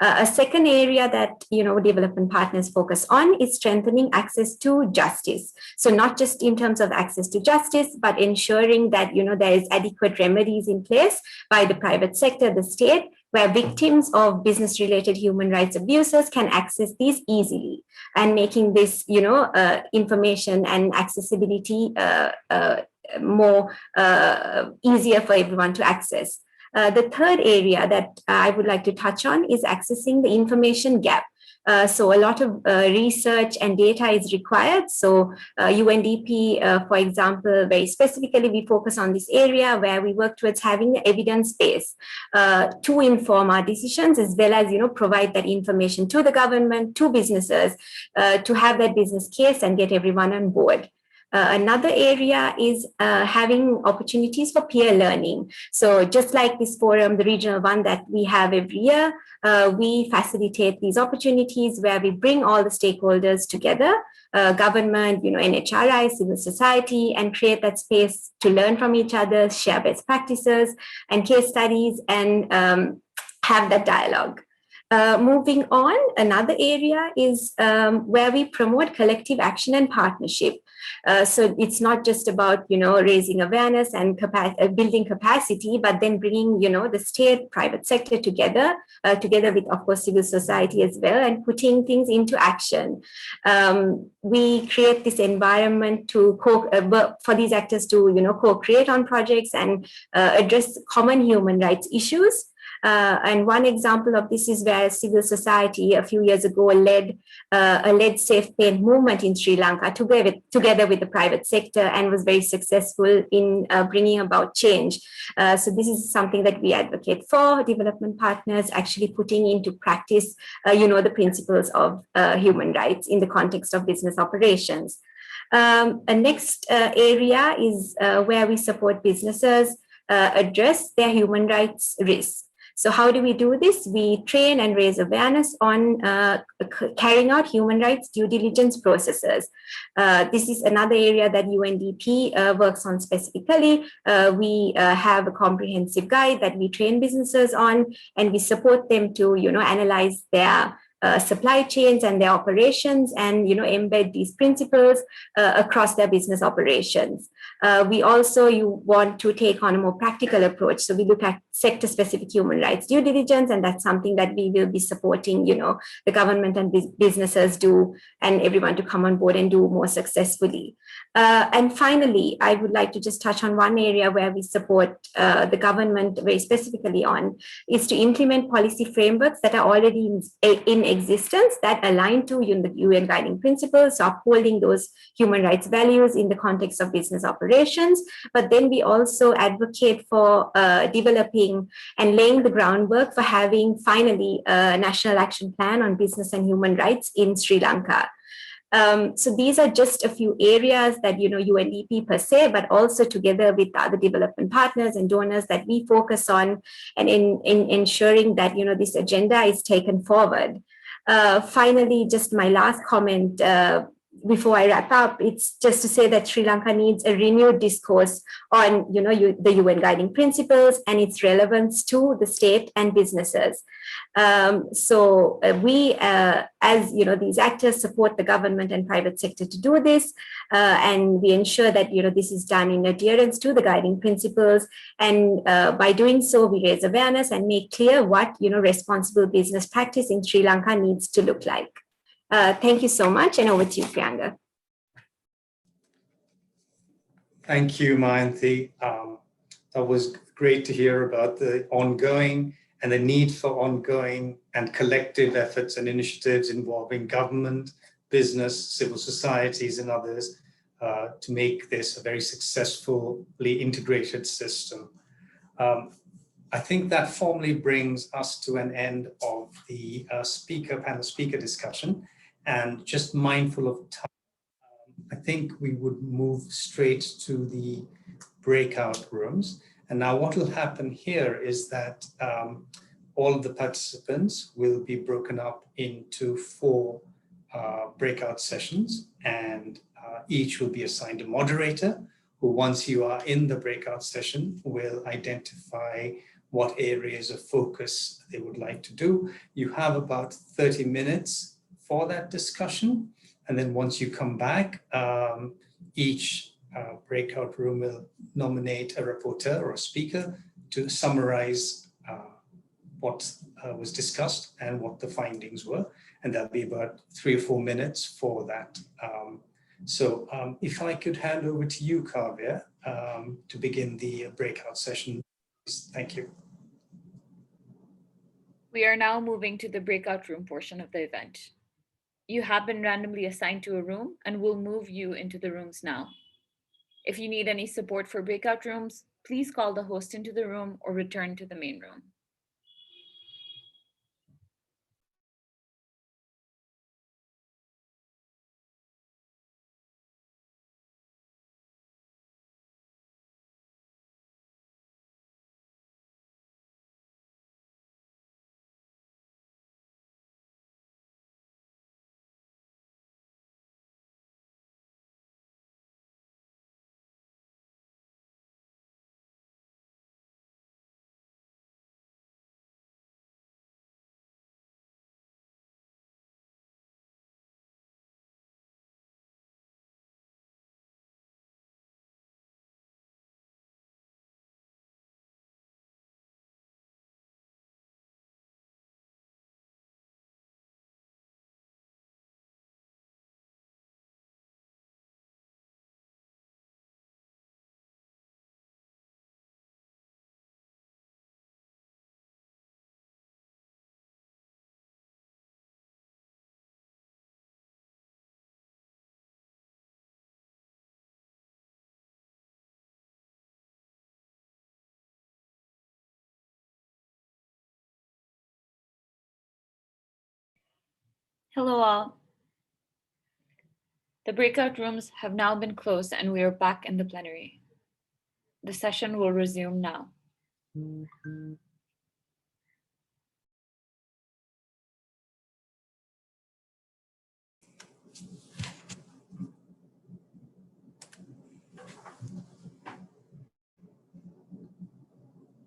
A second area that development partners focus on is strengthening access to justice. So not just in terms of access to justice, but ensuring that there is adequate remedies in place by the private sector, the state, where victims of business-related human rights abuses can access these easily, and making this information and accessibility more easier for everyone to access. The third area that I would like to touch on is accessing the information gap. So a lot of research and data is required. So UNDP, for example, very specifically, we focus on this area where we work towards having the evidence base to inform our decisions, as well as, provide that information to the government, to businesses, to have that business case and get everyone on board. Another area is having opportunities for peer learning. So just like this forum, the regional one that we have every year, we facilitate these opportunities where we bring all the stakeholders together, government, NHRI, civil society, and create that space to learn from each other, share best practices and case studies, and have that dialogue. Moving on, another area is where we promote collective action and partnership. So it's not just about, raising awareness and building capacity, but then bringing, the state, private sector together, together with, of course, civil society as well, and putting things into action. We create this environment to for these actors to, co-create on projects and address common human rights issues. And one example of this is where civil society a few years ago led a lead safe paint movement in Sri Lanka together with the private sector, and was very successful in bringing about change. So this is something that we advocate for development partners actually putting into practice, the principles of human rights in the context of business operations. A next area is where we support businesses address their human rights risks. So how do we do this? We train and raise awareness on carrying out human rights due diligence processes. This is another area that UNDP works on specifically. We have a comprehensive guide that we train businesses on, and we support them to, analyze their supply chains and their operations, and embed these principles across their business operations. We also want to take on a more practical approach. So we look at sector-specific human rights due diligence, and that's something that we will be supporting, the government and businesses do, and everyone to come on board and do more successfully. And finally, I would like to just touch on one area where we support the government very specifically on, is to implement policy frameworks that are already in existence that align to the UN guiding principles, so upholding those human rights values in the context of business operations. But then we also advocate for developing and laying the groundwork for having finally a national action plan on business and human rights in Sri Lanka. So these are just a few areas that, UNDP per se, but also together with other development partners and donors that we focus on, and in ensuring that, this agenda is taken forward. Finally, just my last comment before I wrap up, it's just to say that Sri Lanka needs a renewed discourse on, the UN guiding principles and its relevance to the state and businesses. So we, as these actors, support the government and private sector to do this, and we ensure that this is done in adherence to the guiding principles. And by doing so, we raise awareness and make clear what responsible business practice in Sri Lanka needs to look like. Thank you so much, and over to you, Priyanka. Thank you, Mayanti. That was great to hear about the ongoing and the need for ongoing and collective efforts and initiatives involving government, business, civil societies, and others to make this a very successfully integrated system. I think that formally brings us to an end of the panel speaker discussion. And just mindful of time, I think we would move straight to the breakout rooms. And now what will happen here is that all of the participants will be broken up into 4 breakout sessions, and each will be assigned a moderator who, once you are in the breakout session, will identify what areas of focus they would like to do. You have about 30 minutes for that discussion. And then once you come back, each breakout room will nominate a reporter or a speaker to summarize what was discussed and what the findings were. And that'll be about 3 or 4 minutes for that So if I could hand over to you, Kavya, to begin the breakout session. Thank you. We are now moving to the breakout room portion of the event. You have been randomly assigned to a room and we'll move you into the rooms now. If you need any support for breakout rooms, please call the host into the room or return to the main room. Hello all. The breakout rooms have now been closed and we are back in the plenary. The session will resume now.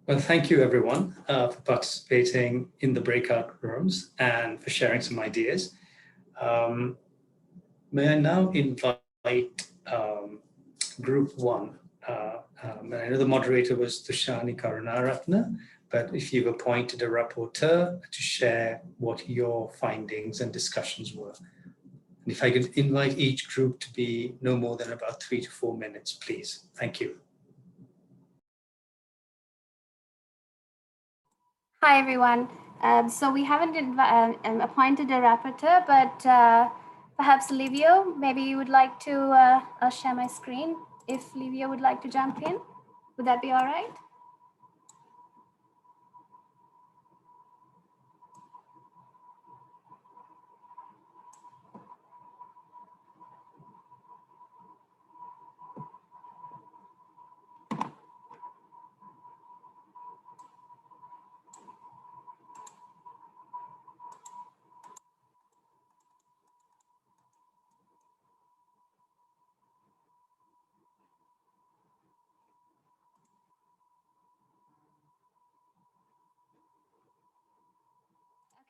Well, thank you everyone for participating in the breakout rooms and for sharing some ideas. May I now invite group one. I know the moderator was Tushani Karunaratne, but if you've appointed a rapporteur to share what your findings and discussions were. And if I could invite each group to be no more than about 3 to 4 minutes, please. Thank you. Hi, everyone. So we haven't appointed a rapporteur, but perhaps Livio, maybe you would like to, I'll share my screen. If Livio would like to jump in, would that be all right?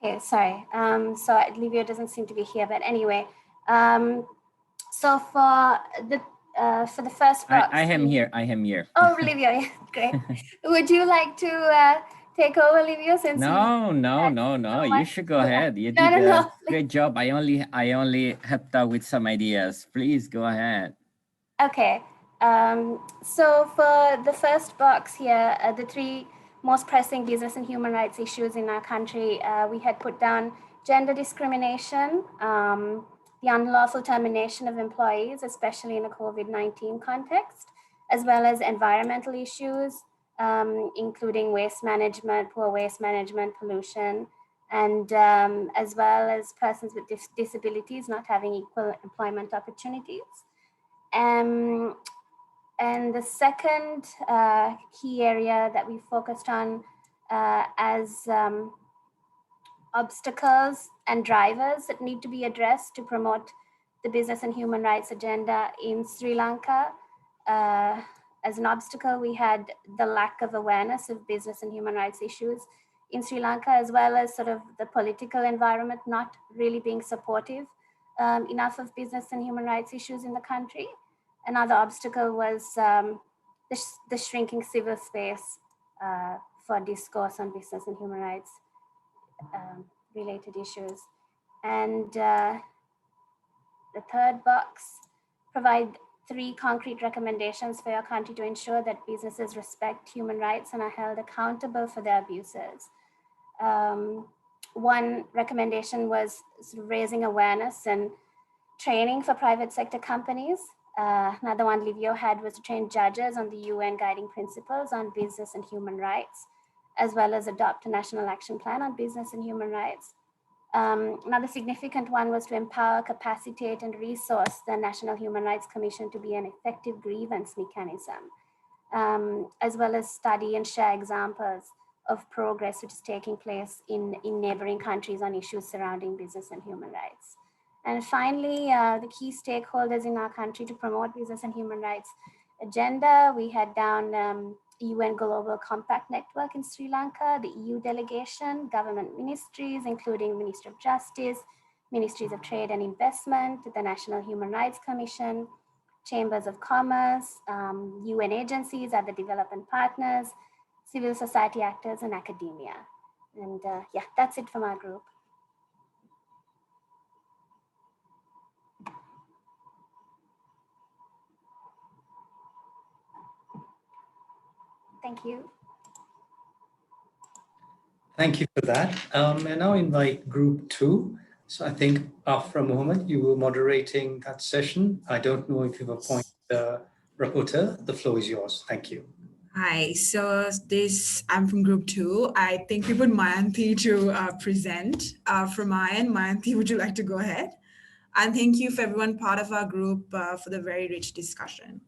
Okay, sorry. So Livio doesn't seem to be here, but anyway. So for the first box, I am here. I am here. Oh, Livio, great. Would you like to take over, Livio? Since No. You should go ahead. You did a great job. I only helped out with some ideas. Please go ahead. Okay. So for the first box here, the 3 most pressing business and human rights issues in our country, we had put down gender discrimination, the unlawful termination of employees, especially in a COVID-19 context, as well as environmental issues, including waste management, poor waste management, pollution, and as well as persons with disabilities not having equal employment opportunities. And the second key area that we focused on as obstacles and drivers that need to be addressed to promote the business and human rights agenda in Sri Lanka. As an obstacle, we had the lack of awareness of business and human rights issues in Sri Lanka, as well as sort of the political environment not really being supportive enough of business and human rights issues in the country. Another obstacle was the shrinking civil space for discourse on business and human rights related issues. And the third box provide 3 concrete recommendations for your country to ensure that businesses respect human rights and are held accountable for their abuses. One recommendation was sort of raising awareness and training for private sector companies. Another one Livio had was to train judges on the UN guiding principles on business and human rights, as well as adopt a national action plan on business and human rights. Another significant one was to empower, capacitate, and resource the National Human Rights Commission to be an effective grievance mechanism, as well as study and share examples of progress which is taking place in neighboring countries on issues surrounding business and human rights. And finally, the key stakeholders in our country to promote business and human rights agenda, we had down UN Global Compact Network in Sri Lanka, the EU delegation, government ministries, including Ministry of Justice, Ministries of Trade and Investment, the National Human Rights Commission, Chambers of Commerce, UN agencies, other development partners, civil society actors, and academia. And yeah, that's it from our group. Thank you. Thank you for that. I now invite group 2. So I think Afra Mohammed, you were moderating that session. I don't know if you've appointed the rapporteur. The floor is yours. Thank you. Hi, so I'm from group 2. I think we put Mayanti to present. From my end, Mayanti, would you like to go ahead? And thank you for everyone part of our group for the very rich discussion.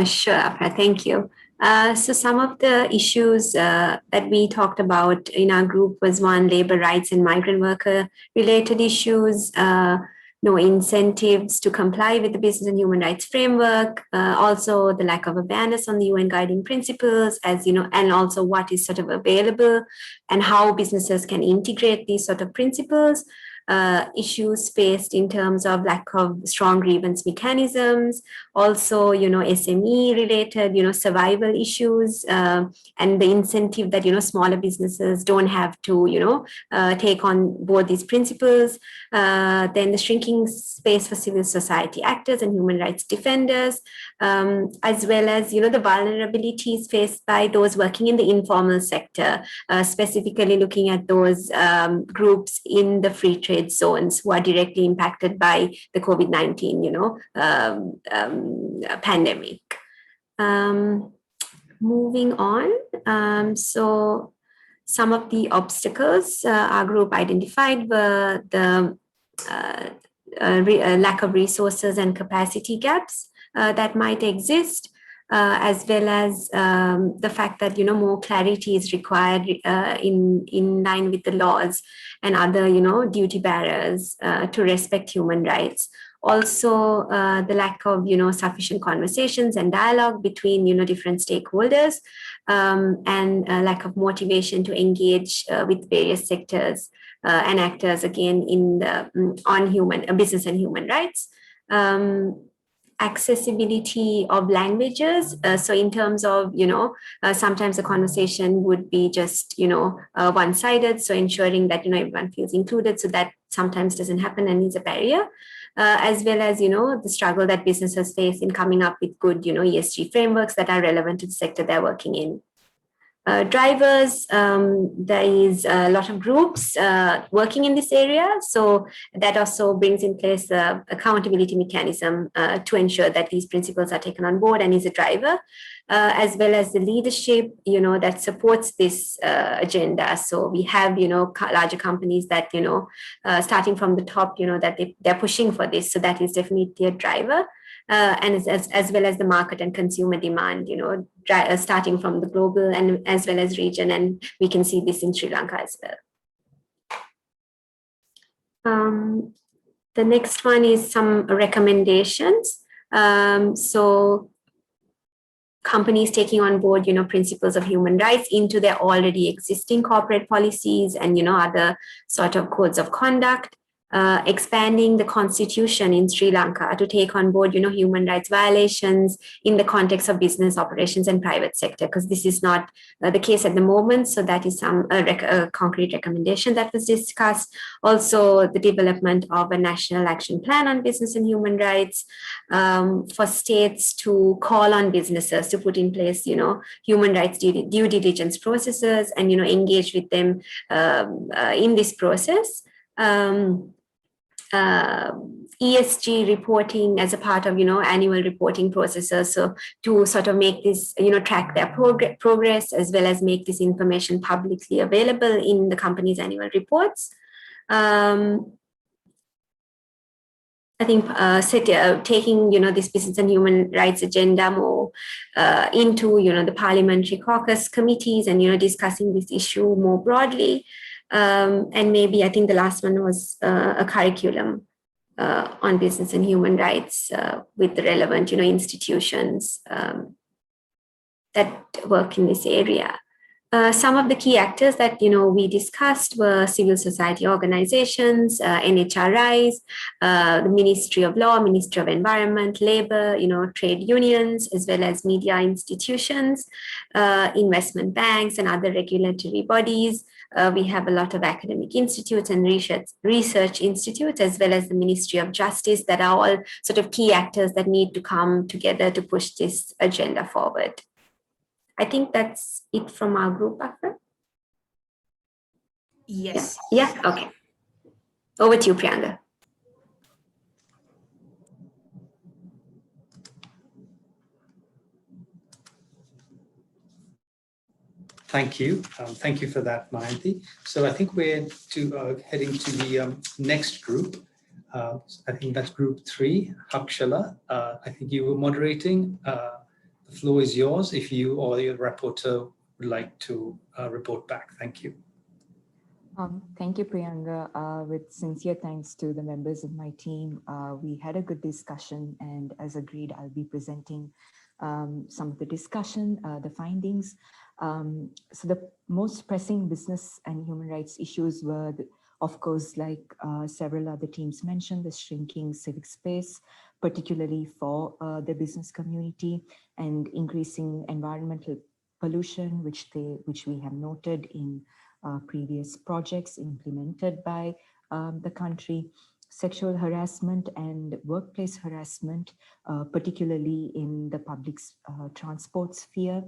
Sure, Afra, thank you. So some of the issues that we talked about in our group was one, labor rights and migrant worker related issues, no incentives to comply with the business and human rights framework, also the lack of awareness on the UN guiding principles, as you know, and also what is sort of available and how businesses can integrate these sort of principles. Issues faced in terms of lack of strong grievance mechanisms, also, SME related, survival issues, and the incentive that, smaller businesses don't have to, take on board these principles. Then the shrinking space for civil society actors and human rights defenders, as well as, the vulnerabilities faced by those working in the informal sector, specifically looking at those groups in the free trade zones who are directly impacted by the COVID-19, pandemic. Moving on, so some of the obstacles our group identified were the lack of resources and capacity gaps that might exist, as well as the fact that more clarity is required in line with the laws and other duty bearers to respect human rights. Also, the lack of sufficient conversations and dialogue between different stakeholders, and lack of motivation to engage with various sectors and actors again in the on business and human rights. Accessibility of languages. So in terms of, sometimes the conversation would be just, one-sided. So ensuring that, everyone feels included. So that sometimes doesn't happen and is a barrier. As well as, the struggle that businesses face in coming up with good, ESG frameworks that are relevant to the sector they're working in. Drivers, there is a lot of groups working in this area. So that also brings in place the accountability mechanism to ensure that these principles are taken on board and is a driver, as well as the leadership, that supports this agenda. So we have, larger companies that, starting from the top, that they're pushing for this. So that is definitely a driver. And as well as the market and consumer demand, starting from the global and as well as region, and we can see this in Sri Lanka as well. The next one is some recommendations. So companies taking on board, principles of human rights into their already existing corporate policies and, other sort of codes of conduct. expanding the constitution in Sri Lanka to take on board, human rights violations in the context of business operations and private sector, because this is not the case at the moment. So that is some concrete recommendation that was discussed. Also, the development of a national action plan on business and human rights, for states to call on businesses to put in place, human rights due diligence processes and, engage with them in this process. ESG reporting as a part of, annual reporting processes. So to sort of make this, track their progress, as well as make this information publicly available in the company's annual reports. I think taking, this business and human rights agenda more into, the parliamentary caucus committees and, discussing this issue more broadly. And maybe I think the last one was a curriculum on business and human rights with the relevant, institutions that work in this area. Some of the key actors that we discussed were civil society organizations, NHRIs, the Ministry of Law, Ministry of Environment, Labor, trade unions, as well as media institutions, investment banks, and other regulatory bodies. We have a lot of academic institutes and research institutes, as well as the Ministry of Justice, that are all sort of key actors that need to come together to push this agenda forward. I think that's it from our group, Akbar. Yes. Yeah, okay. Over to you, Priyanka. Thank you. Thank you for that, Mayanti. So I think we're heading to the next group. I think that's group 3, Hakshala. I think you were moderating. The floor is yours if you or your rapporteur would like to report back. Thank you. Thank you, Priyanka. With sincere thanks to the members of my team, we had a good discussion, and as agreed, I'll be presenting some of the discussion, the findings. So the most pressing business and human rights issues were, of course, like several other teams mentioned, the shrinking civic space, particularly for the business community, and increasing environmental pollution, which we have noted in previous projects implemented by the country, sexual harassment and workplace harassment, particularly in the public transport sphere,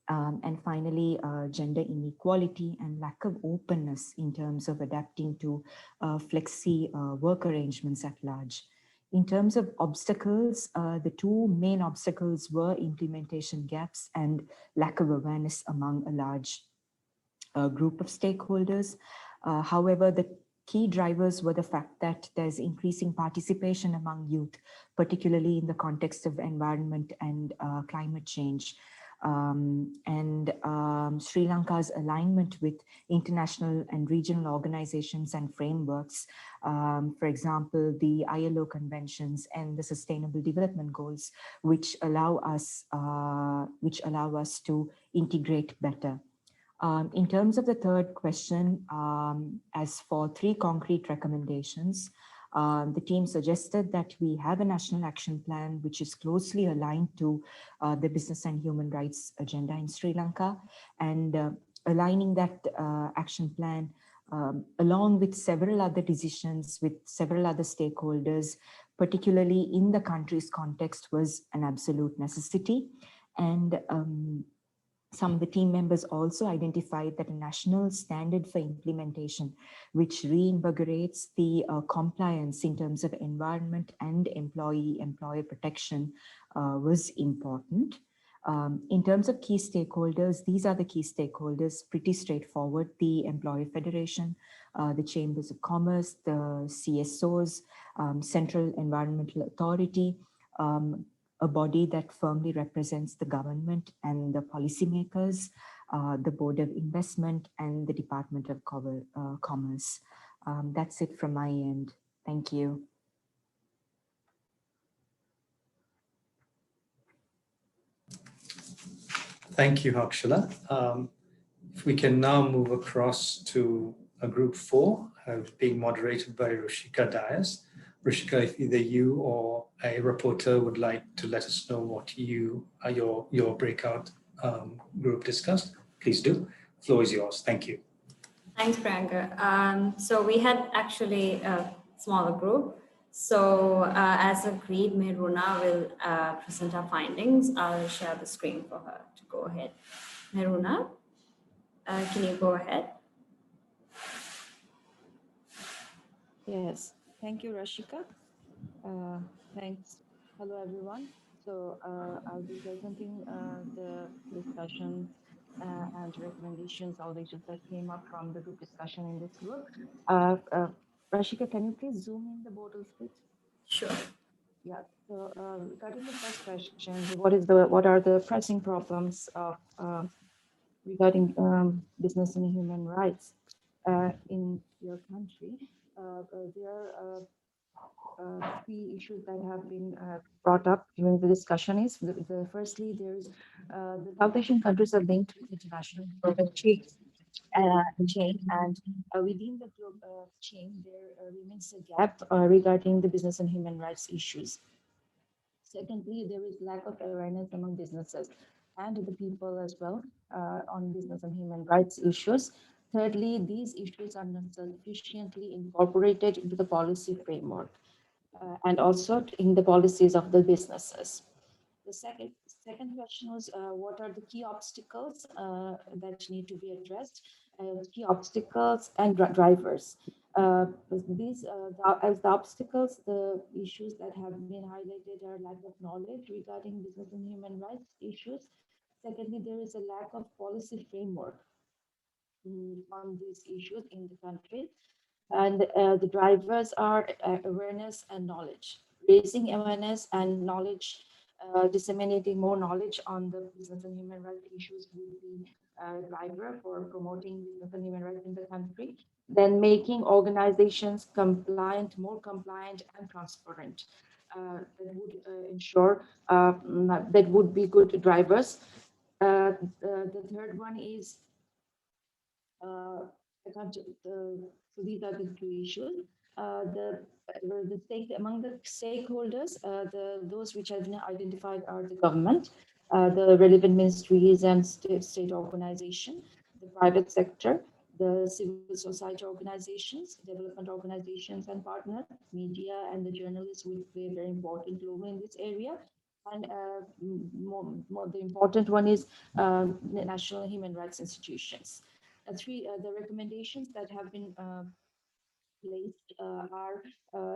and finally, gender inequality and lack of openness in terms of adapting to flexi work arrangements at large. In terms of obstacles, the two main obstacles were implementation gaps and lack of awareness among a large group of stakeholders. However, the key drivers were the fact that there's increasing participation among youth, particularly in the context of environment and climate change. Sri Lanka's alignment with international and regional organizations and frameworks, for example, the ILO conventions and the Sustainable Development Goals, which allow us to integrate better. In terms of the third question, as for 3 concrete recommendations, the team suggested that we have a national action plan which is closely aligned to the business and human rights agenda in Sri Lanka, and aligning that action plan along with several other decisions with several other stakeholders, particularly in the country's context, was an absolute necessity. And some of the team members also identified that a national standard for implementation, which reinvigorates the compliance in terms of environment and employer protection, was important. In terms of key stakeholders, these are the key stakeholders, pretty straightforward: the Employer Federation, the Chambers of Commerce, the CSOs, Central Environmental Authority, a body that firmly represents the government and the policymakers, the Board of Investment, and the Department of Commerce. That's it from my end. Thank you. Thank you, Hakshala. If we can now move across to Group 4, being moderated by Rushika Dias. Rushika, if either you or a reporter would like to let us know what your breakout group discussed, please do. Floor is yours. Thank you. Thanks, Priyanka. So we had actually a smaller group. So as agreed, Mehruna will present our findings. I'll share the screen for her to go ahead. Mehruna, can you go ahead? Yes, thank you, Rashika. Thanks. Hello, everyone. So I'll be presenting the discussion and recommendations, all the issues that came up from the group discussion in this group. Rashika, can you please zoom in the board a bit? Sure. Yeah. So regarding the first question, what are the pressing problems of regarding business and human rights in your country? There are three issues that have been brought up during the discussion. Is firstly, there's the South Asian countries are linked to international global chain, and within the chain, there remains a gap regarding the business and human rights issues. Secondly, there is lack of awareness among businesses and the people as well on business and human rights issues. Thirdly, these issues are not sufficiently incorporated into the policy framework and also in the policies of the businesses. The second question was, what are the key obstacles that need to be addressed? Key obstacles and drivers. As the obstacles, the issues that have been highlighted are lack of knowledge regarding business and human rights issues. Secondly, there is a lack of policy framework on these issues in the country. And the drivers are awareness and knowledge. Raising awareness and knowledge, disseminating more knowledge on the business and human rights issues will be a driver for promoting business and human rights in the country. Then making organizations compliant, more compliant and transparent. That would ensure that would be good drivers. The third one is so these are the two issues. Among the stakeholders, those which have been identified are the government, the relevant ministries and state organization, the private sector, the civil society organizations, development organizations and partners, media and the journalists will play a very important role in this area. And the important one is the national human rights institutions. The recommendations that have been placed are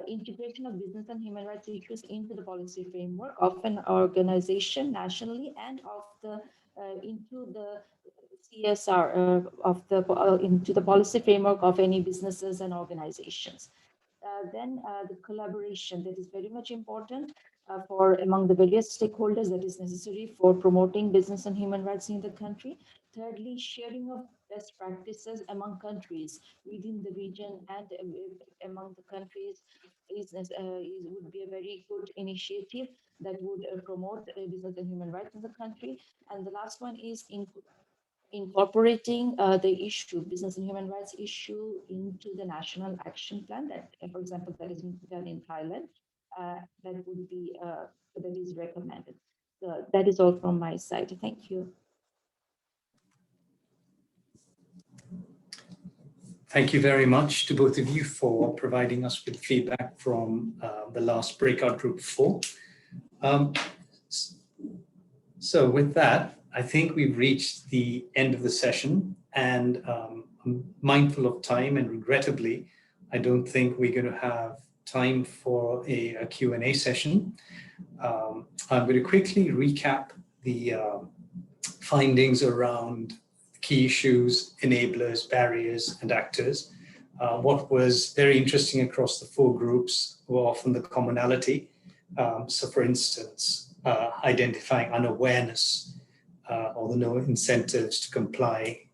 integration of business and human rights issues into the policy framework of an organization nationally and of the into the CSR into the policy framework of any businesses and organizations. Then the collaboration that is very much important for among the various stakeholders that is necessary for promoting business and human rights in the country. Thirdly, sharing of best practices among countries within the region and among the countries would be a very good initiative that would promote business and human rights in the country. And the last one is incorporating the issue, business and human rights issue, into the national action plan that, for example, that is done in Thailand. That would be that is recommended. So that is all from my side. Thank you. Thank you very much to both of you for providing us with feedback from the last breakout group 4. So with that, I think we've reached the end of the session, and I'm mindful of time, and regrettably, I don't think we're going to have time for a Q&A session. I'm going to quickly recap the findings around key issues, enablers, barriers, and actors. What was very interesting across the 4 groups were often the commonality. So for instance, identifying unawareness or the no incentives to comply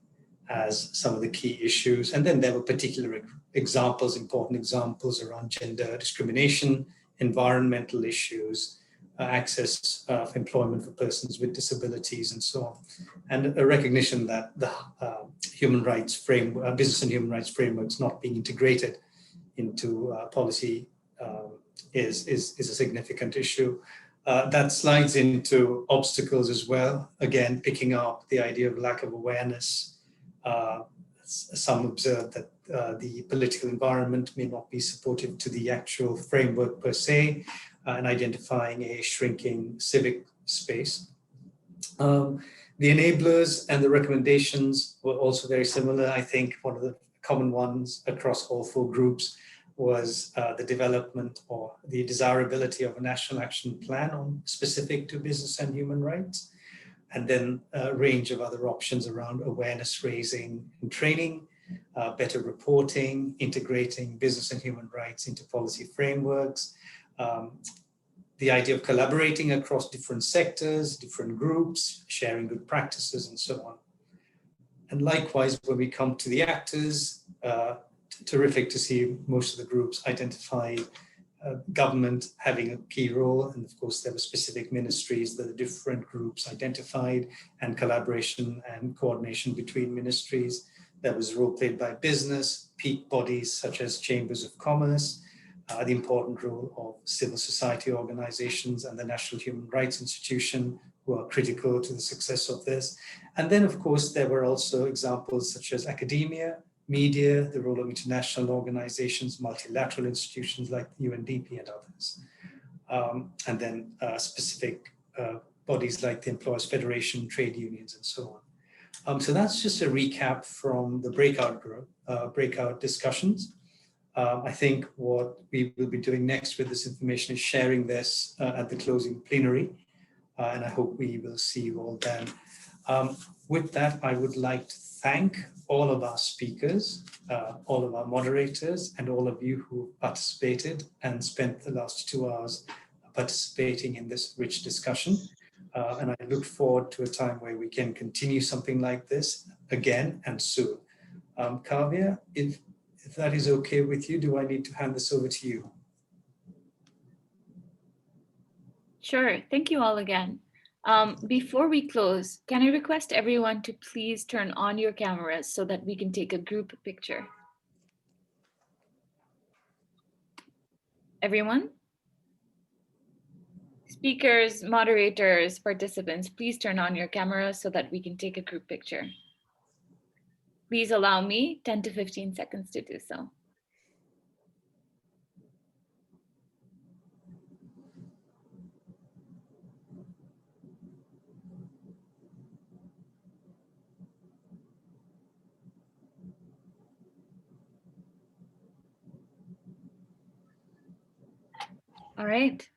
as some of the key issues. And then there were particular examples, important examples around gender discrimination, environmental issues, access of employment for persons with disabilities and so on. And a recognition that the human rights framework, business and human rights frameworks not being integrated into policy is a significant issue. That slides into obstacles as well. Again, picking up the idea of lack of awareness. Some observe that the political environment may not be supportive to the actual framework per se, and identifying a shrinking civic space. The enablers and the recommendations were also very similar. I think one of the common ones across all four groups was the development or the desirability of a national action plan on specific to business and human rights, and then a range of other options around awareness raising and training, better reporting, integrating business and human rights into policy frameworks, the idea of collaborating across different sectors, different groups, sharing good practices, and so on. And likewise, when we come to the actors, terrific to see most of the groups identify government having a key role. And of course, there were specific ministries that the different groups identified, and collaboration and coordination between ministries. There was a role played by business, peak bodies such as chambers of commerce, the important role of civil society organizations and the National Human Rights Institution, who are critical to the success of this. And then, of course, there were also examples such as academia, media, the role of international organizations, multilateral institutions like the UNDP and others. And then specific bodies like the Employers Federation, trade unions, and so on. So that's just a recap from the breakout discussions. I think what we will be doing next with this information is sharing this at the closing plenary, and I hope we will see you all then. With that, I would like to thank all of our speakers, all of our moderators, and all of you who participated and spent the last 2 hours participating in this rich discussion. And I look forward to a time where we can continue something like this again and soon. Kavya, if that is okay with you, do I need to hand this over to you? Sure, thank you all again. Before we close, can I request everyone to please turn on your cameras so that we can take a group picture? Everyone? Speakers, moderators, participants, please turn on your cameras so that we can take a group picture. Please allow me 10 to 15 seconds to do so. All right.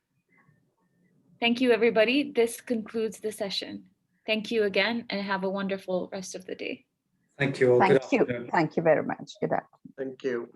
Thank you, everybody. This concludes the session. Thank you again, and have a wonderful rest of the day. Thank you all. Thank you. Thank you very much. Good afternoon. Thank you.